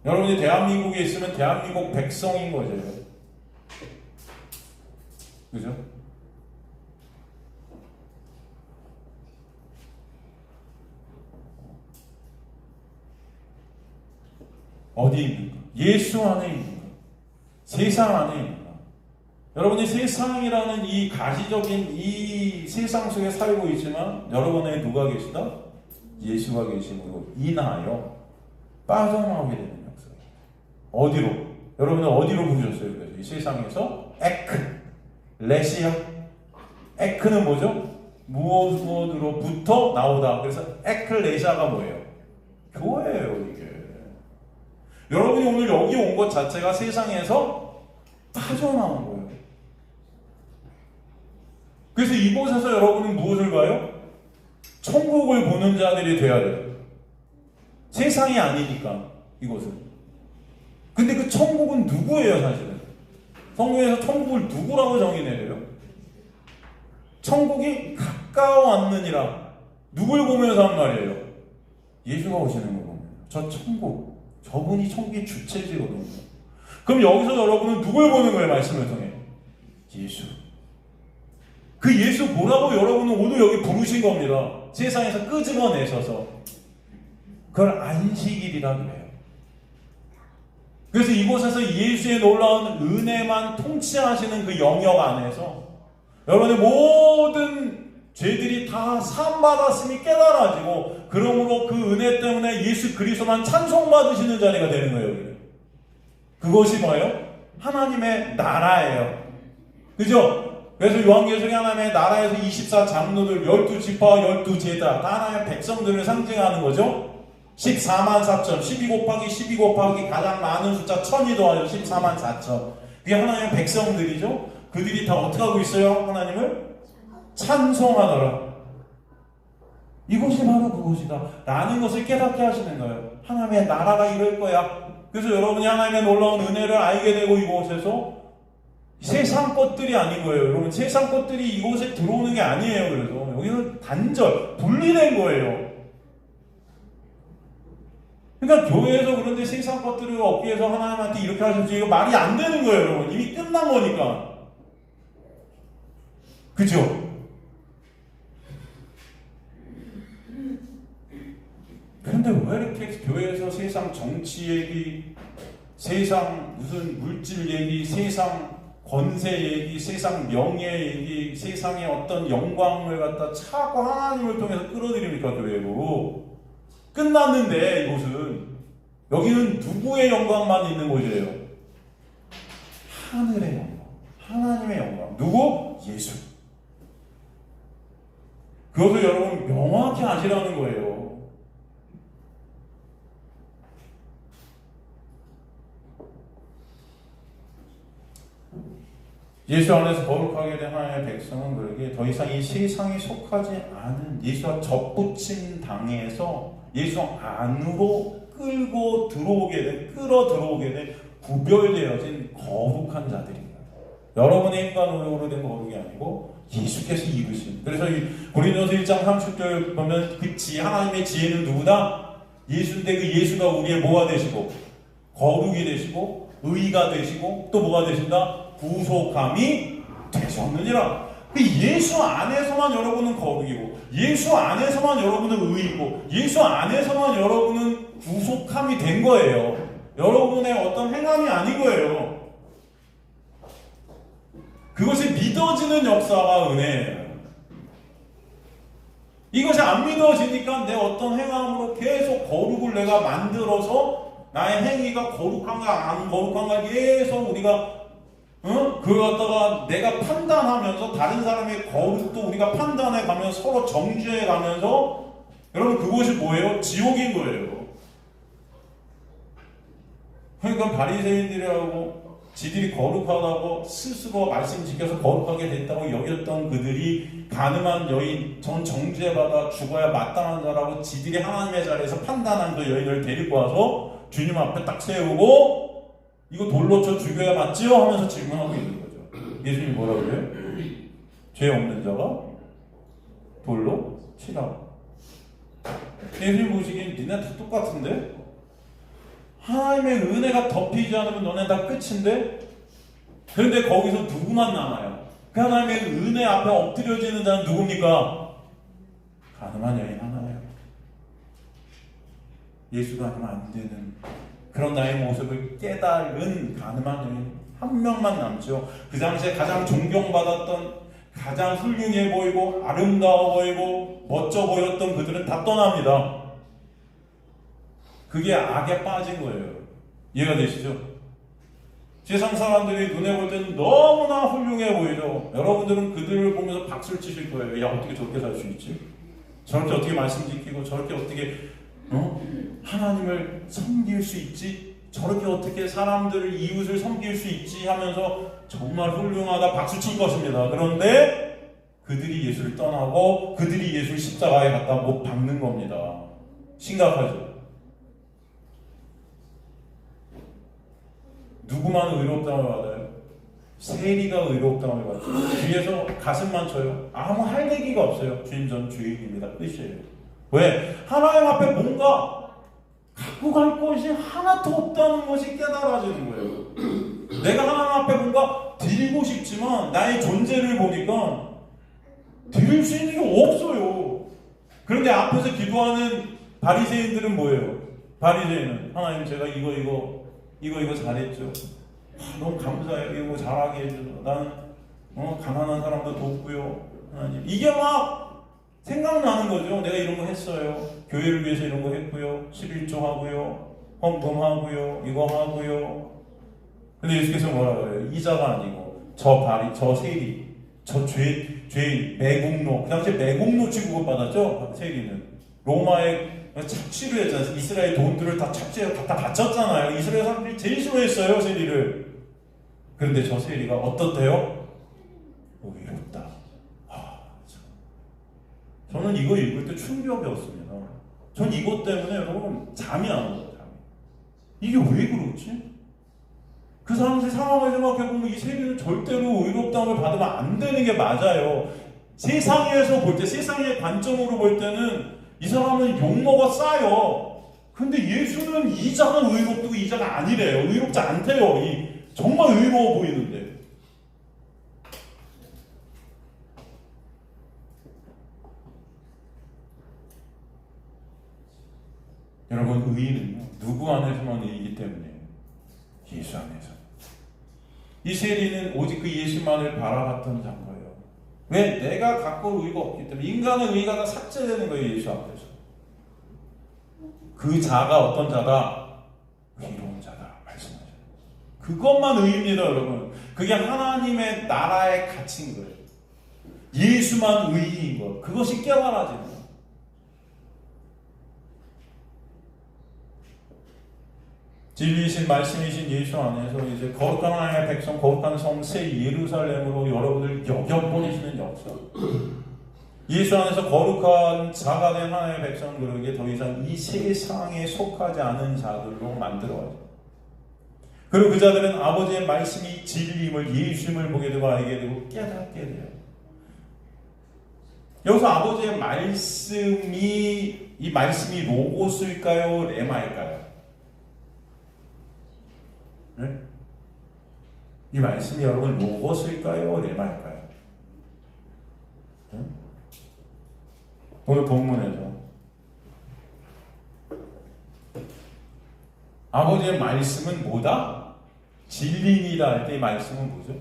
[SPEAKER 1] 여러분이 대한민국에 있으면 대한민국 백성인 거죠. 그죠? 어디 있는가? 예수 안에 있는가? 세상 안에 있는가? 여러분이 세상이라는 이 가시적인 이 세상 속에 살고 있지만 여러분 안에 누가 계시다? 예수가 계심으로 인하여 빠져나오게 되는 역사예요. 어디로? 여러분은 어디로 부르셨어요? 그래서 이 세상에서 에크, 레시아. 에크는 뭐죠? 무엇으로부터 나오다. 그래서 에클레시아가 뭐예요? 교회예요, 이게. 여러분이 오늘 여기 온 것 자체가 세상에서 빠져나온 거예요. 그래서 이곳에서 여러분은 무엇을 봐요? 천국을 보는 자들이 되어야 돼요. 세상이 아니니까 이곳은. 근데 그 천국은 누구예요 사실은? 성경에서 천국을 누구라고 정의내려요? 천국이 가까워왔느니라. 누굴 보면서 한 말이에요? 예수가 오시는 거 보면. 저 천국, 저분이 천국의 주체지거든요. 그럼 여기서 여러분은 누굴 보는 거예요? 말씀을 통해. 예수. 그 예수 보라고 여러분은 오늘 여기 부르신 겁니다. 세상에서 끄집어내셔서. 그걸 안식일이라 그래요. 그래서 이곳에서 예수의 놀라운 은혜만 통치하시는 그 영역 안에서 여러분의 모든 죄들이 다 사함받았음이 깨달아지고, 그러므로 그 은혜 때문에 예수 그리스도만 찬송받으시는 자리가 되는 거예요. 여기는. 그것이 뭐예요? 하나님의 나라예요. 그죠? 그래서 요한계시록에 하나님의 나라에서 24장로들, 12지파, 12제자, 다 하나님의 백성들을 상징하는 거죠. 14만 4천, 12 곱하기 12 곱하기 가장 많은 숫자 1000이 더하죠. 14만 4천. 그게 하나님의 백성들이죠. 그들이 다 어떻게 하고 있어요? 하나님을 찬송하더라. 이것이 바로 그것이다 라는 것을 깨닫게 하시는 거예요. 하나님의 나라가 이럴 거야. 그래서 여러분이 하나님의 놀라운 은혜를 알게 되고, 이곳에서 세상 것들이 아닌 거예요. 여러분, 세상 것들이 이곳에 들어오는 게 아니에요. 그래서 여기는 단절, 분리된 거예요. 그러니까 교회에서 그런데 세상 것들을 얻기 위해서 하나님한테 이렇게 하셨지, 이거 말이 안 되는 거예요. 여러분, 이미 끝난 거니까. 그죠? 그런데 왜 이렇게 교회에서 세상 정치 얘기, 세상 무슨 물질 얘기, 세상 권세 얘기, 세상 명예 얘기, 세상의 어떤 영광을 갖다 차고 하나님을 통해서 끌어들입니까? 교회로. 끝났는데 이곳은, 여기는 누구의 영광만 있는 곳이에요? 하늘의 영광, 하나님의 영광. 누구? 예수. 그것을 여러분 명확히 아시라는 거예요. 예수 안에서 거룩하게 된 하나님의 백성은 그에게 더 이상 이 세상에 속하지 않은, 예수와 접붙임 당해서 예수 안으로 끌고 들어오게 된, 끌어 들어오게 된 구별되어진 거룩한 자들입니다. 여러분의 인간 노력으로 된 거룩이 아니고 예수께서 이루신. 그래서 이 고린도서 1장 30절 보면 그 하나님의 지혜는 누구다? 예수인데, 그 예수가 우리의 뭐가 되시고, 거룩이 되시고, 의가 되시고, 또 뭐가 되신다? 구속함이 되셨느니라. 예수 안에서만 여러분은 거룩이고, 예수 안에서만 여러분은 의이고, 예수 안에서만 여러분은 구속함이 된 거예요. 여러분의 어떤 행함이 아닌 거예요. 그것이 믿어지는 역사가 은혜예요. 이것이 안 믿어지니까 내 어떤 행함으로 계속 거룩을 내가 만들어서 나의 행위가 거룩한가 안 거룩한가 계속 우리가 그걸 갖다가 내가 판단하면서 다른 사람의 거룩도 우리가 판단해 가면서 서로 정죄해 가면서, 여러분 그것이 뭐예요? 지옥인 거예요. 그러니까 바리새인들이라고 지들이 거룩하다고 스스로 말씀 지켜서 거룩하게 됐다고 여겼던 그들이 가늠한 여인, 전 정죄받아 죽어야 마땅한 자라고 지들이 하나님의 자리에서 판단한 그 여인을 데리고 와서 주님 앞에 딱 세우고 이거 돌로 쳐 죽여야 맞지요? 하면서 질문하고 있는 거죠. 예수님이 뭐라 그래요? 죄 없는 자가 돌로 치라. 예수님 보시기엔 니네 다 똑같은데? 하나님의 은혜가 덮이지 않으면 너네 다 끝인데? 그런데 거기서 누구만 남아요? 그 하나님의 은혜 앞에 엎드려지는 자는 누굽니까? 가늠한 여인 하나예요. 예수가 아니면 안 되는 그런 나의 모습을 깨달은 가늠한 여인 한 명만 남죠. 그 당시에 가장 존경받았던, 가장 훌륭해 보이고 아름다워 보이고 멋져 보였던 그들은 다 떠납니다. 그게 악에 빠진 거예요. 이해가 되시죠? 세상 사람들이 눈에 볼 때는 너무나 훌륭해 보이죠. 여러분들은 그들을 보면서 박수를 치실 거예요. 야, 어떻게 저렇게 살 수 있지? 저렇게 어떻게 말씀 지키고 저렇게 어떻게 하나님을 섬길 수 있지? 저렇게 어떻게 사람들을, 이웃을 섬길 수 있지? 하면서 정말 훌륭하다 박수 칠 것입니다. 그런데 그 그들이 예수를 떠나고 그들이 예수를 십자가에 갖다 못 박는 겁니다. 심각하죠. 누구만 의롭다함을 받아요? 세리가 의롭다함을 받죠. 뒤에서 가슴만 쳐요. 아무 할 얘기가 없어요. 주님, 전 주인입니다. 끝이에요. 왜? 하나님 앞에 뭔가 갖고 갈 것이 하나도 없다는 것이 깨달아지는 거예요. 내가 하나님 앞에 뭔가 드리고 싶지만 나의 존재를 보니까 드릴 수 있는 게 없어요. 그런데 앞에서 기도하는 바리새인들은 뭐예요? 바리새인은 하나님, 제가 이거 잘했죠. 너무 감사해요. 이거 잘하게 해줘서 나는 가난한 사람도 돕고요. 하나님, 이게 막 생각나는 거죠. 내가 이런 거 했어요. 교회를 위해서 이런 거 했고요. 11조 하고요. 헌금하고요. 이거 하고요. 근데 예수께서 뭐라 그래요? 이자가 아니고 저 세리, 저 죄인, 매국노. 그 당시에 매국노 취급받았죠. 세리는 로마의 착취를 했잖아요. 이스라엘 돈들을 다 착취해서 갖다 바쳤잖아요. 이스라엘 사람들이 제일 싫어했어요, 세리를. 그런데 저 세리가 어떻대요? 의롭다. 저는 이거 읽을 때 충격이었습니다. 전 이것 때문에 여러분 잠이 안 와요. 이게 왜 그렇지? 그 사람들 상황을 생각해보면 이 세리는 절대로 의롭다함을 받으면 안 되는 게 맞아요. 세상에서 볼 때, 세상의 관점으로 볼 때는 이 사람은 욕먹어 싸요. 근데 예수는 이자는 의롭고 이자가 아니래요. 의롭지 않대요. 정말 의로워 보이는데. 여러분, 의인은요, 누구 안에서만 의이기 때문이에요. 예수 안에서. 이 세리는 오직 그 예수만을 바라봤던 자인 거예요. 왜? 내가 갖고 의가 없기 때문에. 인간의 의가 다 삭제되는 거예요, 예수 앞에서. 그 자가 어떤 자다? 의로운 자다 말씀하죠. 그것만 의입니다, 여러분. 그게 하나님의 나라의 가치인 거예요. 예수만 의인 것. 그것이 깨달아지는 거예요. 진리이신 말씀이신 예수 안에서 이제 거룩한 하나님의 백성, 거룩한 성 새 예루살렘으로 여러분을 여겨보내시는 역사. 예수 안에서 거룩한 자가 된 하나님의 백성들에게 더 이상 이 세상에 속하지 않은 자들로 만들어가죠. 그리고 그 자들은 아버지의 말씀이 진리임을, 예수임을 보게 되고 알게 되고 깨닫게 돼요. 여기서 아버지의 말씀이, 이 말씀이 로고스일까요? 레마일까요? 네? 이 말씀이 여러분 로고스일까요? 레마일까요? 네? 오늘 본문에서 아버지의 말씀은 뭐다? 진리이다 할 때 이 말씀은 뭐죠?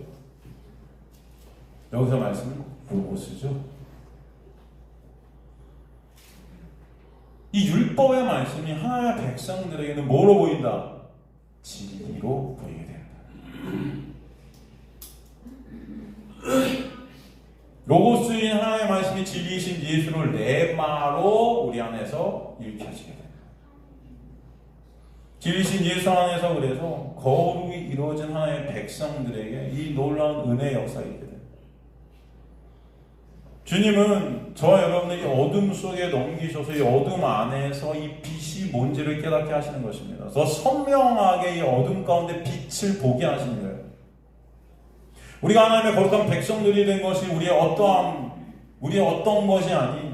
[SPEAKER 1] 여기서 말씀은 로고스죠. 이 율법의 말씀이 하나님의 백성들에게는 뭐로 보인다? 진리로 보이게 된다. 로고스인 하나님의 말씀이 진리이신 예수를 레마로 우리 안에서 일으켜지게 됩니다. 진리이신 예수 안에서 그래서 거룩이 이루어진 하나님의 백성들에게 이 놀라운 은혜의 역사가 있게 됩니다. 주님은 저와 여러분을 이 어둠 속에 넘기셔서 이 어둠 안에서 이 빛이 뭔지를 깨닫게 하시는 것입니다. 더 선명하게 이 어둠 가운데 빛을 보게 하시는 거예요. 우리가 하나님의 거룩한 백성들이 된 것이 우리의 어떤 것이 아닌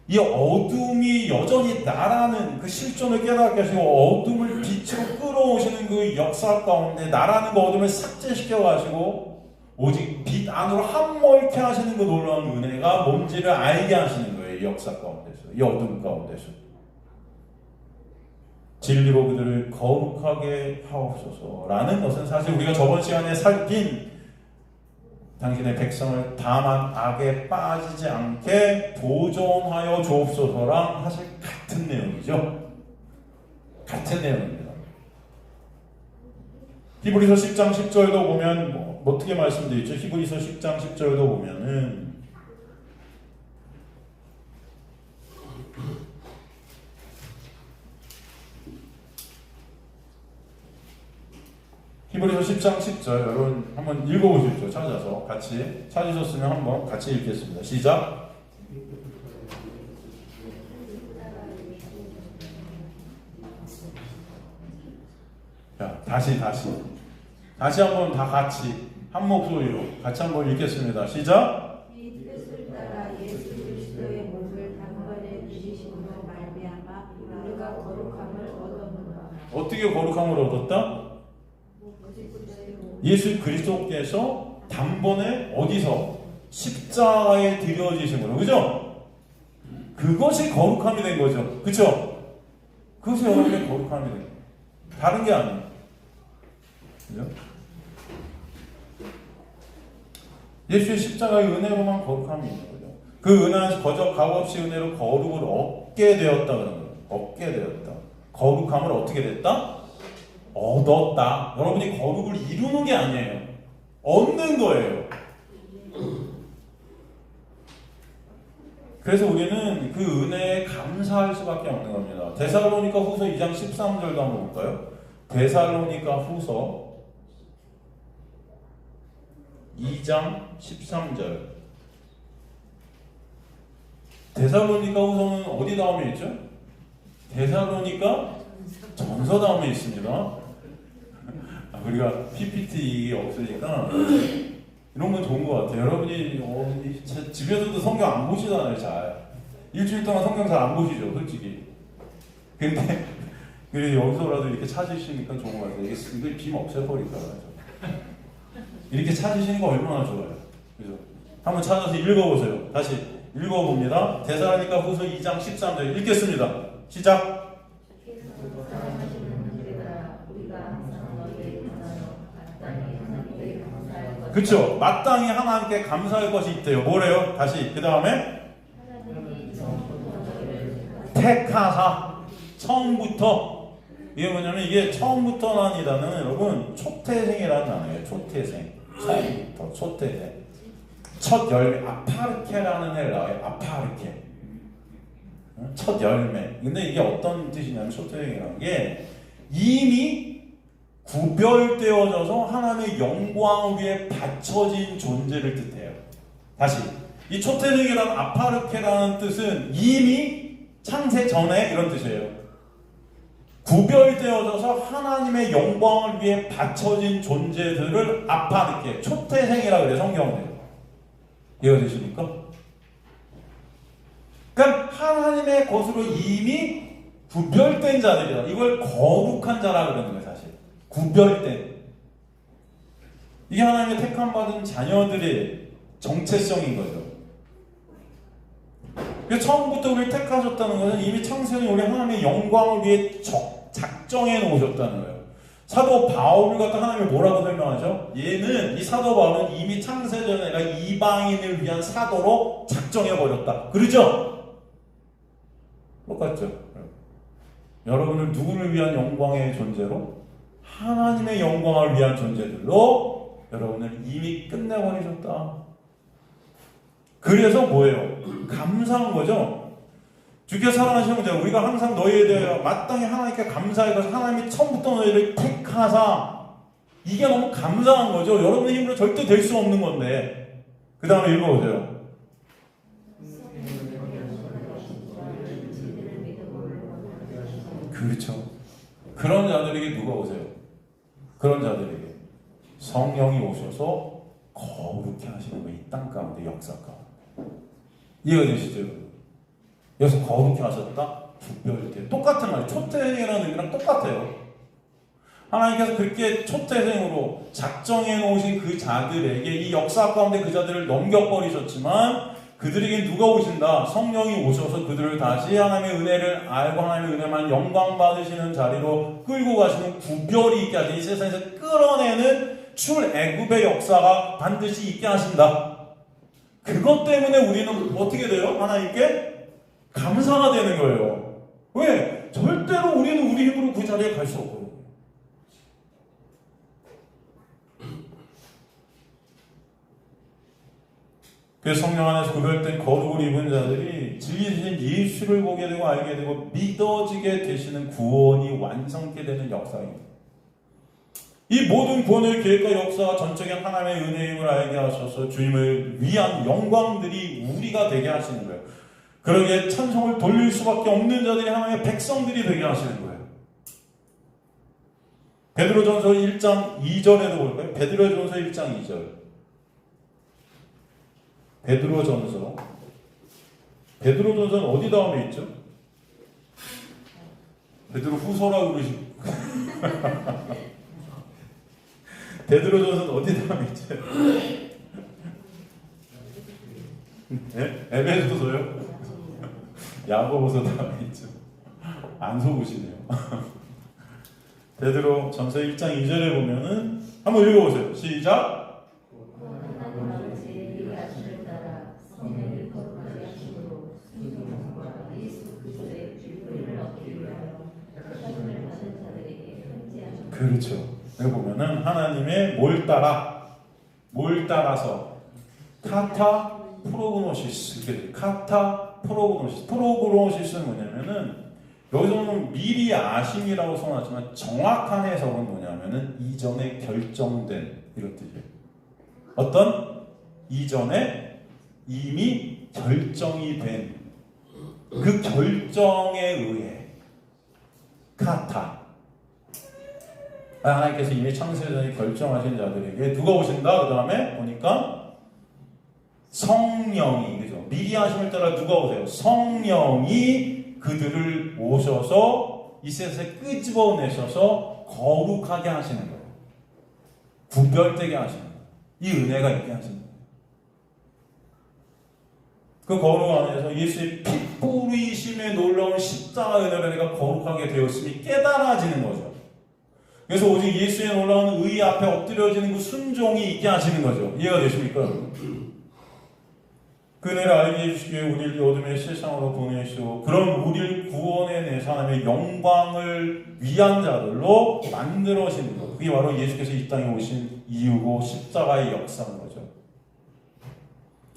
[SPEAKER 1] 이 어둠이 여전히 나라는 그 실존을 깨닫게 하시고 어둠을 빛으로 끌어오시는 그 역사 가운데 나라는 그 어둠을 삭제시켜 가시고 오직 빛 안으로 함몰케 하시는 그 놀라운 은혜가 뭔지를 알게 하시는 거예요. 이 역사 가운데서, 이 어둠 가운데서. 진리로 그들을 거룩하게 하옵소서라는 것은 사실 우리가 저번 시간에 살핀 당신의 백성을 다만 악에 빠지지 않게 보존하여 주옵소서랑 사실 같은 내용이죠. 같은 내용입니다. 히브리서 10장 10절도 보면 어떻게 말씀되어 있죠? 히브리서 10장 10절도 보면은 히브리서 10장 10절 여러분 한번 읽어보십시오. 찾아서 같이 찾으셨으면 한번 같이 읽겠습니다. 시작. 자, 다시 한번 다 같이 한 목소리로 같이 한번 읽겠습니다. 시작.
[SPEAKER 2] 이 뜻을 따라 예수 그리스도의 몸을 단번에 드리심으로 말미암아 우리가 거룩함을 얻었노라.
[SPEAKER 1] 어떻게 거룩함을 얻었다? 예수 그리스도께서 단번에 어디서? 십자가에 드려지심으로. 그죠? 그것이 거룩함이 된 거죠. 그죠? 그것이 여러분의 거룩함이 된 거예요. 다른 게 아니에요. 그죠? 예수의 십자가의 은혜로만 거룩함이 있는 거죠. 그 은혜에서 거저 값없이 은혜로 거룩을 얻게 되었다 그런 거예요. 얻게 되었다. 거룩함을 어떻게 됐다? 얻었다. 여러분이 거룩을 이루는 게 아니에요. 얻는 거예요. 그래서 우리는 그 은혜에 감사할 수밖에 없는 겁니다. 데살로니가 후서 2장 13절도 한번 볼까요? 데살로니가 후서 2장 13절. 데살로니가 후서는 어디 다음에 있죠? 데살로니가 전서 다음에 있습니다. 우리가 PPT 없으니까 이런 건 좋은 것 같아요. 여러분이 집에서도 성경 안 보시잖아요. 잘 일주일 동안 성경 잘 안 보시죠, 솔직히. 근데 여기서라도 이렇게 찾으시니까 좋은 것 같아요. 이게 빔 없애버릴까 봐요. 이렇게 찾으시는 거 얼마나 좋아요. 그죠? 한번 찾아서 읽어보세요. 다시 읽어봅니다. 데살로니가 후서 2장 13절 읽겠습니다. 시작. 그렇죠. 마땅히 하나님께 감사할 것이 있대요. 뭐래요? 다시 그 다음에 택하사 처음부터. 이게 뭐냐면 이게 처음부터라는 단어는 여러분 초태생이라는 단어예요. 초태생. 처음부터 초태생. 첫 열매 아파르케라는 애를 나와요. 아파르케. 첫 열매. 근데 이게 어떤 뜻이냐면 초태생이라는 게 이미 구별되어져서 하나님의 영광을 위해 바쳐진 존재를 뜻해요. 다시 이 초태생이라는 아파르케라는 뜻은 이미 창세 전에 이런 뜻이에요. 구별되어져서 하나님의 영광을 위해 바쳐진 존재들을 아파르케 초태생이라 그래요. 성경은. 이해되십니까? 그러니까 하나님의 것으로 이미 구별된 자들이다. 이걸 거룩한 자라 그러는 거예요. 사실 구별된. 이게 하나님의 택함받은 자녀들의 정체성인 거죠. 그래서 처음부터 우리를 택하셨다는 것은 이미 창세전에 우리 하나님의 영광을 위해 작정해 놓으셨다는 거예요. 사도 바울을 갖다 하나님이 뭐라고 설명하죠? 얘는, 이 사도 바울은 이미 창세전에 내가 이방인을 위한 사도로 작정해 버렸다. 그러죠? 똑같죠? 여러분을 누구를 위한 영광의 존재로? 하나님의 영광을 위한 존재들로 여러분을 이미 끝내버리셨다. 그래서 뭐예요? 감사한 거죠. 주께 사랑하시는 분들, 우리가 항상 너희에 대하여 마땅히 하나님께 감사하고 하나님이 처음부터 너희를 택하사. 이게 너무 감사한 거죠. 여러분의 힘으로 절대 될 수 없는 건데. 그 다음에 읽어보세요. 그렇죠. 그런 자들에게 누가 오세요? 그런 자들에게 성령이 오셔서 거룩해 하시는 거예요. 이 땅 가운데, 역사 가운데. 이해가 되시죠? 여기서 거룩해 하셨다? 구별돼. 똑같은 말이에요. 초태생이라는 의미랑 똑같아요. 하나님께서 그렇게 초태생으로 작정해 놓으신 그 자들에게 이 역사 가운데 그 자들을 넘겨버리셨지만 그들에게 누가 오신다? 성령이 오셔서 그들을 다시 하나님의 은혜를 알고 하나님의 은혜만 영광 받으시는 자리로 끌고 가시는, 구별이 있게 하시는, 이 세상에서 끌어내는 출애굽의 역사가 반드시 있게 하신다. 그것 때문에 우리는 어떻게 돼요? 하나님께 감사가 되는 거예요. 왜? 절대로 우리는 우리 힘으로 그 자리에 갈 수 없거든요. 그래서 성령 안에서 구별된 거룩을 입은 자들이 진리이신 예수를 보게 되고 알게 되고 믿어지게 되시는 구원이 완성케 되는 역사입니다. 이 모든 구원의 계획과 역사가 전적인 하나님의 은혜임을 알게 하셔서 주님을 위한 영광들이 우리가 되게 하시는 거예요. 그러기에 찬송을 돌릴 수밖에 없는 자들이 하나님의 백성들이 되게 하시는 거예요. 베드로전서 1장 2절에도 볼까요? 베드로전서 1장 2절. 베드로전서는 어디 다음에 있죠? 베드로 후서라 그러시고 베드로전서는 어디 다음에 있죠? 네? 에베소서요? 야고보서 다음에 있죠. 안 속으시네요. 베드로 전서 1장 2절에 보면은 한번 읽어보세요. 시작. 그렇죠. 여기 보면은 하나님의 뭘 따라서 카타 프로그노시스. 카타 프로그노시스는 뭐냐면은 여기서는 미리 아심이라고 써놨지만 정확한 해석은 뭐냐면은 이전에 결정된 이런 뜻이에요. 어떤 이전에 이미 결정이 된 그 결정에 의해 카타. 하나님께서 이미 창세전에 결정하신 자들에게 누가 오신다? 그 다음에 보니까 성령이, 그죠? 미리 하심을 따라 누가 오세요? 성령이 그들을 오셔서 이 세상에 끄집어내셔서 거룩하게 하시는 거예요. 구별되게 하시는 거예요. 이 은혜가 있게 하시는 거예요. 그 거룩 안에서 예수의 피 뿌리심에 놀라운 십자가 은혜로 내가 거룩하게 되었음이 깨달아지는 거죠. 그래서 오직 예수의 놀라운 의 앞에 엎드려지는 그 순종이 있게 하시는 거죠. 이해가 되십니까? 그 은혜를 알게 해주시기에 우리를 어둠의 세상으로 보내시고 그런 우리를 구원해내서 하나님의 영광을 위한 자들로 만들어지는 것. 그게 바로 예수께서 이 땅에 오신 이유고 십자가의 역사인 거죠.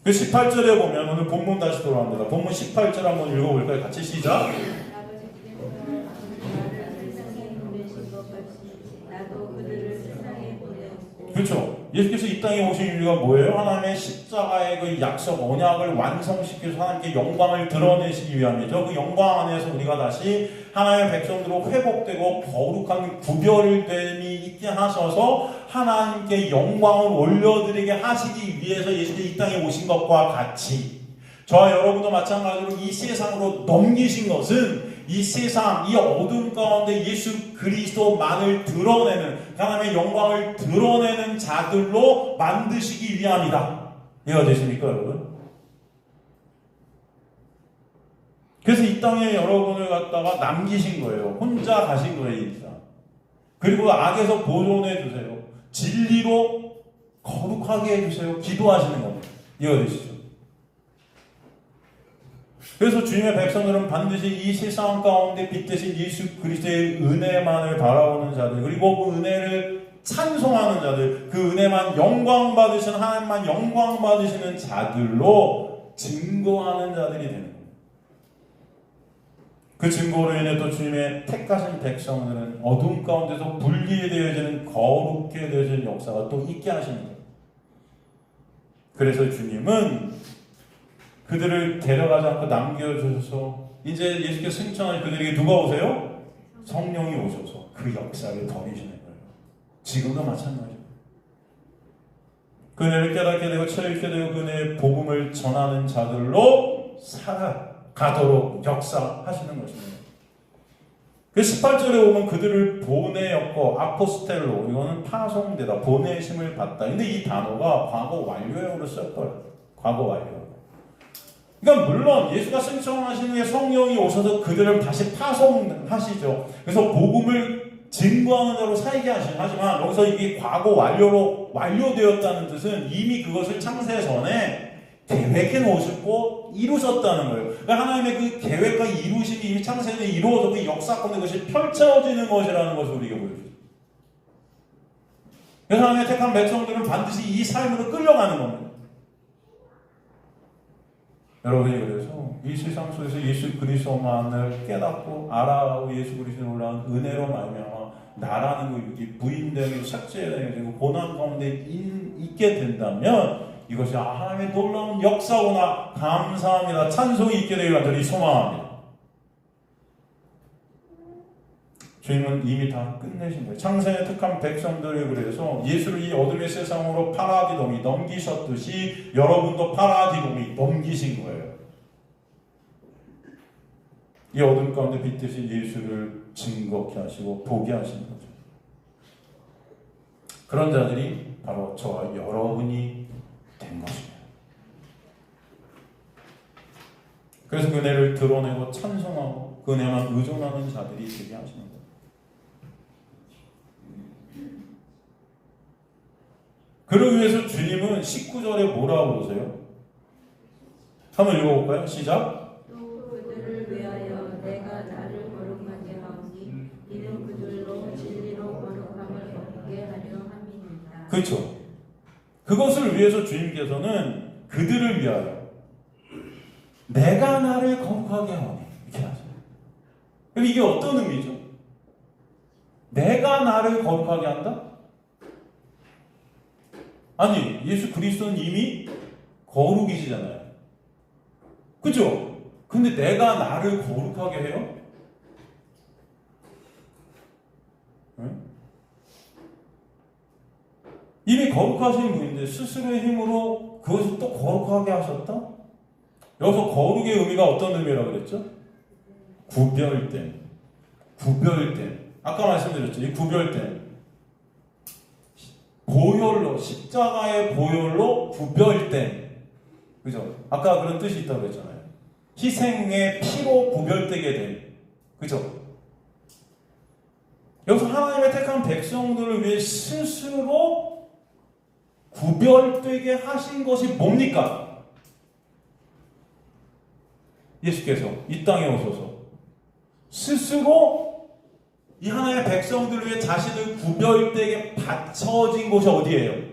[SPEAKER 1] 그 18절에 보면 오늘 본문 다시 돌아갑니다. 본문 18절 한번 읽어볼까요? 같이 시작. 그렇죠. 예수께서 이 땅에 오신 이유가 뭐예요? 하나님의 십자가의 그 약속, 언약을 완성시켜서 하나님께 영광을 드러내시기 위함이죠. 그 영광 안에서 우리가 다시 하나님의 백성으로 회복되고 거룩한 구별됨이 있게 하셔서 하나님께 영광을 올려드리게 하시기 위해서 예수께서 이 땅에 오신 것과 같이 저와 여러분도 마찬가지로 이 세상으로 넘기신 것은 이 세상, 이 어둠 가운데 예수 그리스도만을 드러내는 하나님의 영광을 드러내는 자들로 만드시기 위함이다. 이해가 되십니까, 여러분? 그래서 이 땅에 여러분을 갖다가 남기신 거예요. 혼자 가신 거예요, 이 땅. 그리고 악에서 보존해 주세요. 진리로 거룩하게 해주세요. 기도하시는 겁니다. 이해가 되시죠? 그래서 주님의 백성들은 반드시 이 세상 가운데 빛대신 예수 그리스도의 은혜만을 바라보는 자들, 그리고 그 은혜를 찬송하는 자들, 그 은혜만 영광 받으시는 하나님만 영광 받으시는 자들로 증거하는 자들이 되는 겁니다. 그 증거로 인해 또 주님의 택하신 백성들은 어둠 가운데서 분리되어지는 거룩게 되어지는 역사가 또 있게 하시는 거예요. 그래서 주님은 그들을 데려가지 않고 남겨주셔서 이제 예수께서 승천하신 그들에게 누가 오세요? 성령이 오셔서 그 역사를 더해주시는 거예요. 지금도 마찬가지예요. 그 은혜를 깨닫게 되고 체험하게 되고 그 은혜의 복음을 전하는 자들로 살아가도록 역사하시는 것입니다. 그 18절에 보면 그들을 보내었고 아포스텔로, 이거는 파송되다, 보내심을 받다. 근데 이 단어가 과거 완료형으로 썼더라고요. 과거 완료. 그러니까 물론 예수가 승천하신 후에 성령이 오셔서 그들을 다시 파송하시죠. 그래서 복음을 증거하는 자로 살게 하지만 여기서 이게 과거 완료로 완료되었다는 뜻은 이미 그것을 창세 전에 계획해 놓으셨고 이루셨다는 거예요. 그러니까 하나님의 그 계획과 이루심이 이미 창세 전에 이루어졌고 그 역사권에 그것이 펼쳐지는 것이라는 것을 우리가 보여줍니다. 그래서 하나님의 택한 백성들은 반드시 이 삶으로 끌려가는 겁니다. 여러분이 그래서 이 세상 속에서 예수 그리스도만을 깨닫고 알아가고 예수 그리스도를 올라온 은혜로 말미암아 나라는 거 여기 부인되고 삭제되고 고난 가운데 있게 된다면 이것이 하나님의 놀라운 역사구나, 감사합니다, 찬송이 있게 되기를 간절히 소망합니다. 주님은 이미 다 끝내신 거예요. 창세에 택한 백성들을 그래서 예수를 이 어둠의 세상으로 파라디돔이 넘기셨듯이 여러분도 파라디돔이 넘기신 거예요. 이 어둠 가운데 빛되신 예수를 증거케 하시고 보게 하신 거죠. 그런 자들이 바로 저와 여러분이 된 것입니다. 그래서 그 은혜를 드러내고 찬송하고 그 은혜만 의존하는 자들이 되게 하시는 거예요. 그러기 위해서 주님은 19절에 뭐라고 그러세요? 한번 읽어볼까요? 시작.
[SPEAKER 2] 또 그들을 위하여 내가 나를 거룩하게 하오니 이는 그들로 진리로 거룩함을 얻게 하려 함이니라.
[SPEAKER 1] 그렇죠. 그것을 위해서 주님께서는 그들을 위하여 내가 나를 거룩하게 하오니 이렇게 하세요. 그럼 이게 어떤 의미죠? 내가 나를 거룩하게 한다? 아니, 예수 그리스도는 이미 거룩이시잖아요. 그죠? 근데 내가 나를 거룩하게 해요? 응? 이미 거룩하신 분인데 스스로의 힘으로 그것을 또 거룩하게 하셨다? 여기서 거룩의 의미가 어떤 의미라고 그랬죠? 구별됨. 구별됨. 아까 말씀드렸죠. 이 구별됨. 보혈로, 십자가의 보혈로 구별됨. 그죠? 아까 그런 뜻이 있다고 했잖아요. 희생의 피로 구별되게 됨. 그죠? 여기서 하나님의 택한 백성들을 위해 스스로 구별되게 하신 것이 뭡니까? 예수께서 이 땅에 오셔서 스스로 이 하나님의 백성들을 위해 자신을 구별되게 바쳐진 곳이 어디예요?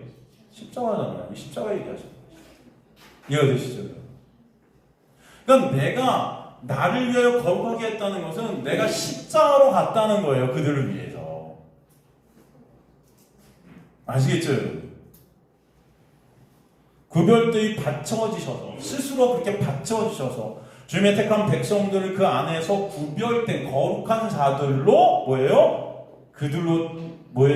[SPEAKER 1] 십자가잖아요. 십자가 얘기하시는 거예요. 이해되시죠? 그러니까 내가 나를 위하여 거룩하게 했다는 것은 내가 십자가로 갔다는 거예요. 그들을 위해서. 아시겠죠? 구별되이 바쳐지셔서 스스로 그렇게 바쳐지셔서 주님의 택한 백성들을 그 안에서 구별된 거룩한 자들로 뭐예요? 그들로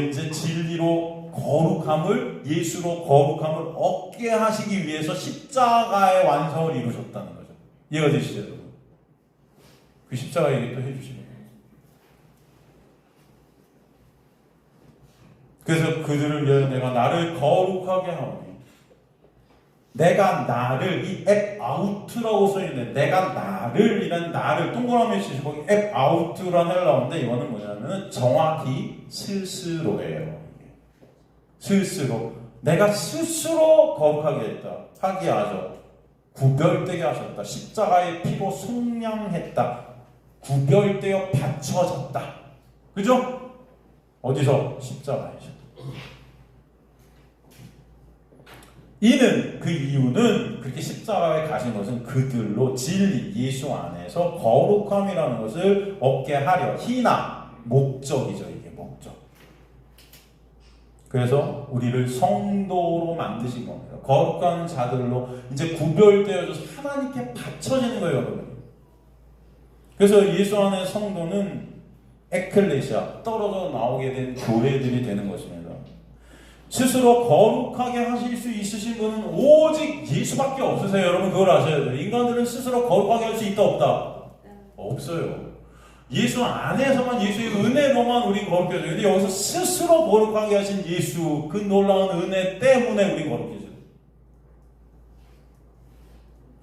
[SPEAKER 1] 이제 진리로 거룩함을, 예수로 거룩함을 얻게 하시기 위해서 십자가의 완성을 이루셨다는 거죠. 이해가 되시죠, 여러분? 그 십자가 얘기 또 해주시는 거예요. 그래서 그들을 위하여 내가 나를 거룩하게 하오니, 내가 나를, 이 앱 아우트라고 써있는데 내가 나를, 이란 나를 동그라미 치시고 앱 아우트라는 헬라어인데 이거는 뭐냐면 정확히 스스로예요. 스스로. 내가 스스로 거룩하게 했다. 하게 하셨다. 구별되게 하셨다. 십자가의 피로 속량했다. 구별되어 바쳐졌다. 그죠? 어디서? 십자가에서. 그 이유는 그렇게 십자가에 가신 것은 그들로 진리, 예수 안에서 거룩함이라는 것을 얻게 하려, 희나, 목적이죠. 이게 목적. 그래서 우리를 성도로 만드신 겁니다. 거룩한 자들로 이제 구별되어져서 하나님께 바쳐지는 거예요, 여러분. 그래서 예수 안의 성도는 에클레시아, 떨어져 나오게 된 교회들이 되는 것입니다. 스스로 거룩하게 하실 수 있으신 분은 오직 예수밖에 없으세요. 여러분 그걸 아셔야 돼요. 인간들은 스스로 거룩하게 할 수 있다 없다? 없어요. 예수 안에서만, 예수의 은혜로만 우리 거룩해져요. 근데 여기서 스스로 거룩하게 하신 예수, 그 놀라운 은혜 때문에 우리 거룩해져요.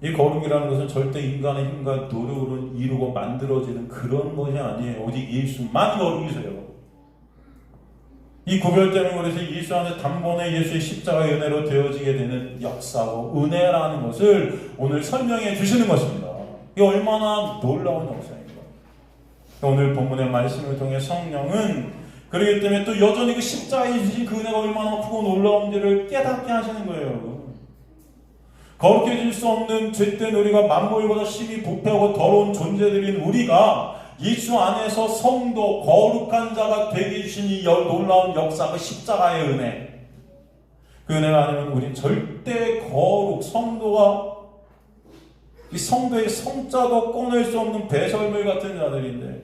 [SPEAKER 1] 이 거룩이라는 것은 절대 인간의 힘과 노력으로 이루고 만들어지는 그런 것이 아니에요. 오직 예수만 거룩이세요. 이 구별되는 것에서 예수 안에 단번에 예수의 십자가의 은혜로 되어지게 되는 역사고 은혜라는 것을 오늘 설명해 주시는 것입니다. 이게 얼마나 놀라운 역사입니다. 오늘 본문의 말씀을 통해 성령은 그렇기 때문에 또 여전히 그 십자가에 주신 그 은혜가 얼마나 크고 놀라운지를 깨닫게 하시는 거예요, 여러분. 거룩해질 수 없는 죄된 우리가 만물보다 심히 부패하고 더러운 존재들인 우리가 예수 안에서 성도 거룩한 자가 되게 주신 이 놀라운 역사, 그 십자가의 은혜. 그 은혜가 아니면 우린 절대 거룩, 성도가 이 성도의 성자도 꺼낼 수 없는 배설물 같은 자들인데,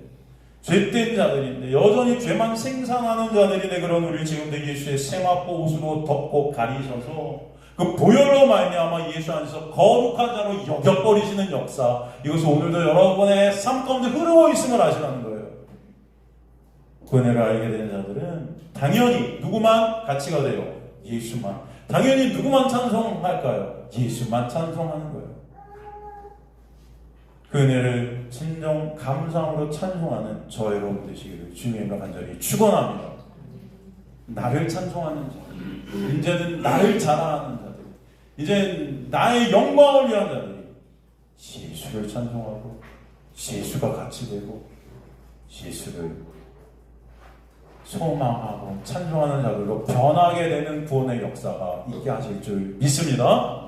[SPEAKER 1] 죄된 자들인데, 여전히 죄만 생산하는 자들인데, 그런 우리 지금도 예수의 세마포 옷으로 덮고 가리셔서 그 보혈로 말미암아 예수 안에서 거룩한 자로 여겨버리시는 역사, 이것이 오늘도 여러분의 삶 가운데 흐르고 있음을 아시라는 거예요. 그 은혜를 알게 된 자들은 당연히 누구만 가치가 돼요? 예수만. 당연히 누구만 찬송할까요? 예수만 찬송하는 거예요. 그 은혜를 진정 감사함으로 찬송하는 저 여러분 되시기를 주님과 간절히 축원합니다. 나를 찬송하는 자들, 이제는 나를 자랑하는 자들, 이제 나의 영광을 위한 자들이 예수를 찬송하고 예수가 같이 되고 예수를 소망하고 찬송하는 자들로 변하게 되는 구원의 역사가 있게 하실 줄 믿습니다.